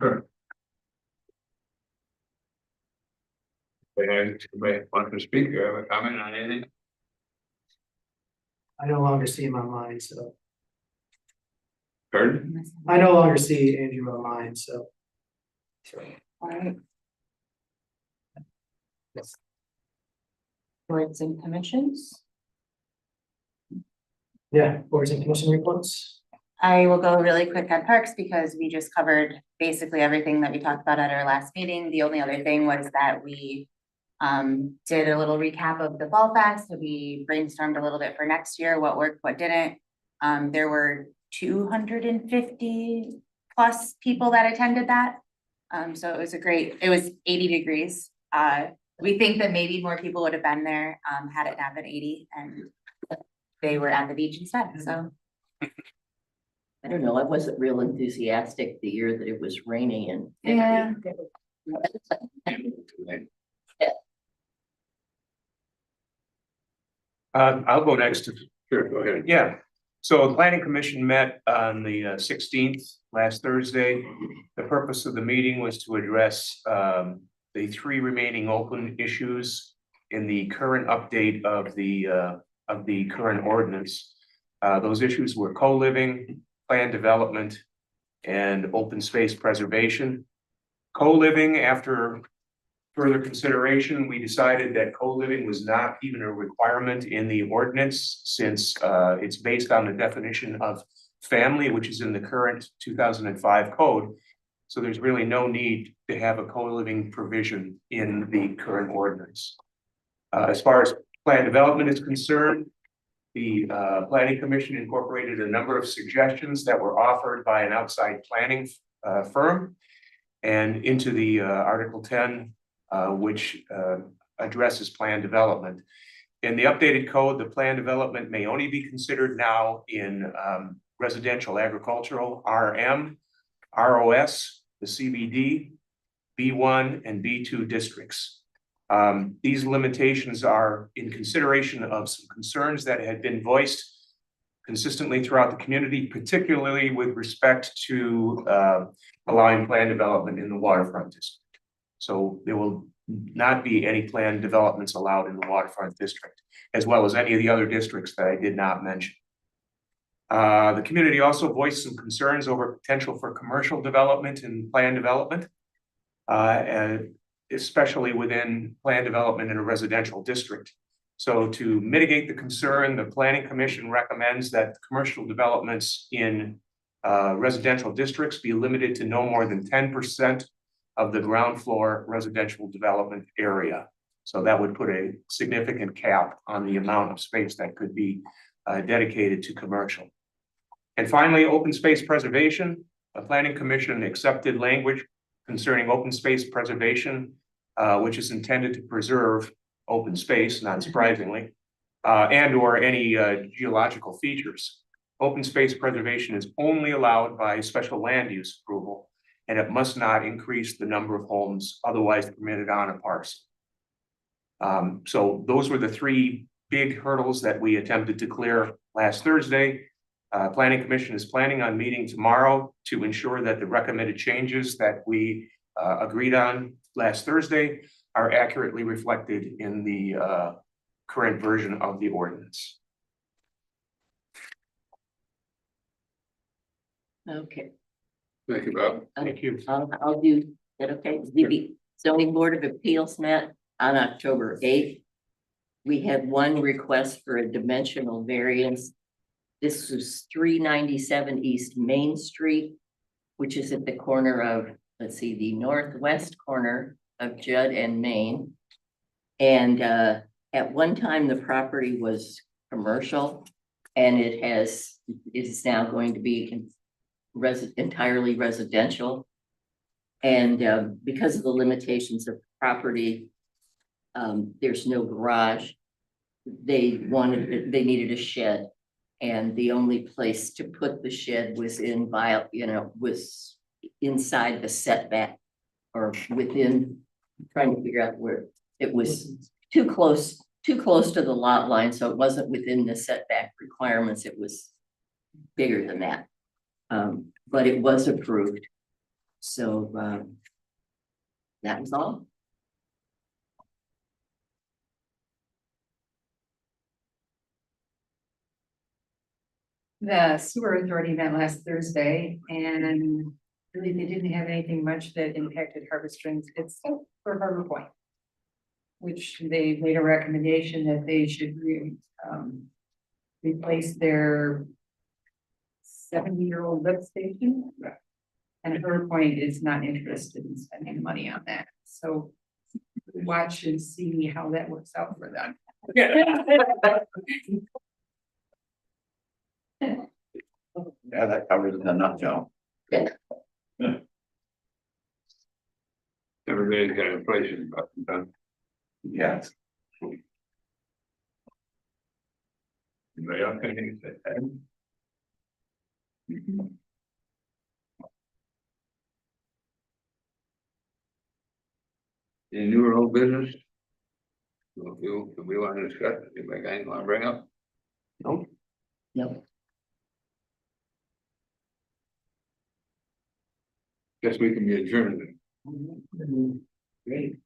Sure. Anybody want to speak or have a comment on anything? I no longer see him online, so Pardon? I no longer see Andrew online, so. All right. Boards and commissions. Yeah, boards and commission reports. I will go really quick on parks because we just covered basically everything that we talked about at our last meeting. The only other thing was that we did a little recap of the Fall Fest. So we brainstormed a little bit for next year, what worked, what didn't. There were 250 plus people that attended that. So it was it was 80 degrees. We think that maybe more people would have been there had it not been 80 and they were at the beach instead, so. I don't know, I wasn't real enthusiastic the year that it was rainy and. 50. Yeah. I'll go next. Sure, go ahead. Yeah, so the planning commission met on the 16th, last Thursday. The purpose of the meeting was to address the 3 remaining open issues in the current update of the current ordinance. Those issues were co-living, planned development, and open space preservation. Co-living, after further consideration, we decided that co-living was not even a requirement in the ordinance since it's based on the definition of family, which is in the current 2005 code. So there's really no need to have a co-living provision in the current ordinance. As far as planned development is concerned, the planning commission incorporated a number of suggestions that were offered by an outside planning firm and into the Article 10, which addresses planned development. In the updated code, the planned development may only be considered now in residential agricultural, RM, ROS, the CBD, B1 and B2 districts. These limitations are in consideration of some concerns that had been voiced consistently throughout the community, particularly with respect to allowing planned development in the waterfront district. So there will not be any planned developments allowed in the waterfront district, as well as any of the other districts that I did not mention. The community also voiced some concerns over potential for commercial development and planned development. And especially within planned development in a residential district. So to mitigate the concern, the planning commission recommends that commercial developments in residential districts be limited to no more than 10% of the ground floor residential development area. So that would put a significant cap on the amount of space that could be dedicated to commercial. And finally, open space preservation. The planning commission accepted language concerning open space preservation, which is intended to preserve open space, not surprisingly, and or any geological features. Open space preservation is only allowed by special land use approval, and it must not increase the number of homes otherwise permitted on a parcel. So those were the three big hurdles that we attempted to clear last Thursday. Planning Commission is planning on meeting tomorrow to ensure that the recommended changes that we agreed on last Thursday are accurately reflected in the current version of the ordinance. Okay. Thank you, Bob. Thank you. I'll do that, okay? The zoning board of appeals met on October 8th. We had one request for a dimensional variance. This was 397 East Main Street, which is at the corner of, let's see, the northwest corner of Judd and Main. And at one time, the property was commercial, and it is now going to be entirely residential. And because of the limitations of property, there's no garage. They needed a shed. And the only place to put the shed was was inside the setback or within, I'm trying to figure out where it was too close to the lot line. So it wasn't within the setback requirements. It was bigger than that. But it was approved. So that was all. The sewer authority met last Thursday and really they didn't have anything much that impacted Harbor Springs except for Harbor Point, which they made a recommendation that they should replace their 70-year-old lift station. And Harbor Point is not interested in spending money on that. So watch and see how that works out for them. Yeah, that covers it in a nutshell. Everybody's got inflation, but Yes. anybody else got anything to add? Any new or old business? Do we want to discuss? Anybody got anything want to bring up? Nope. Guess we can be adjourned. Great.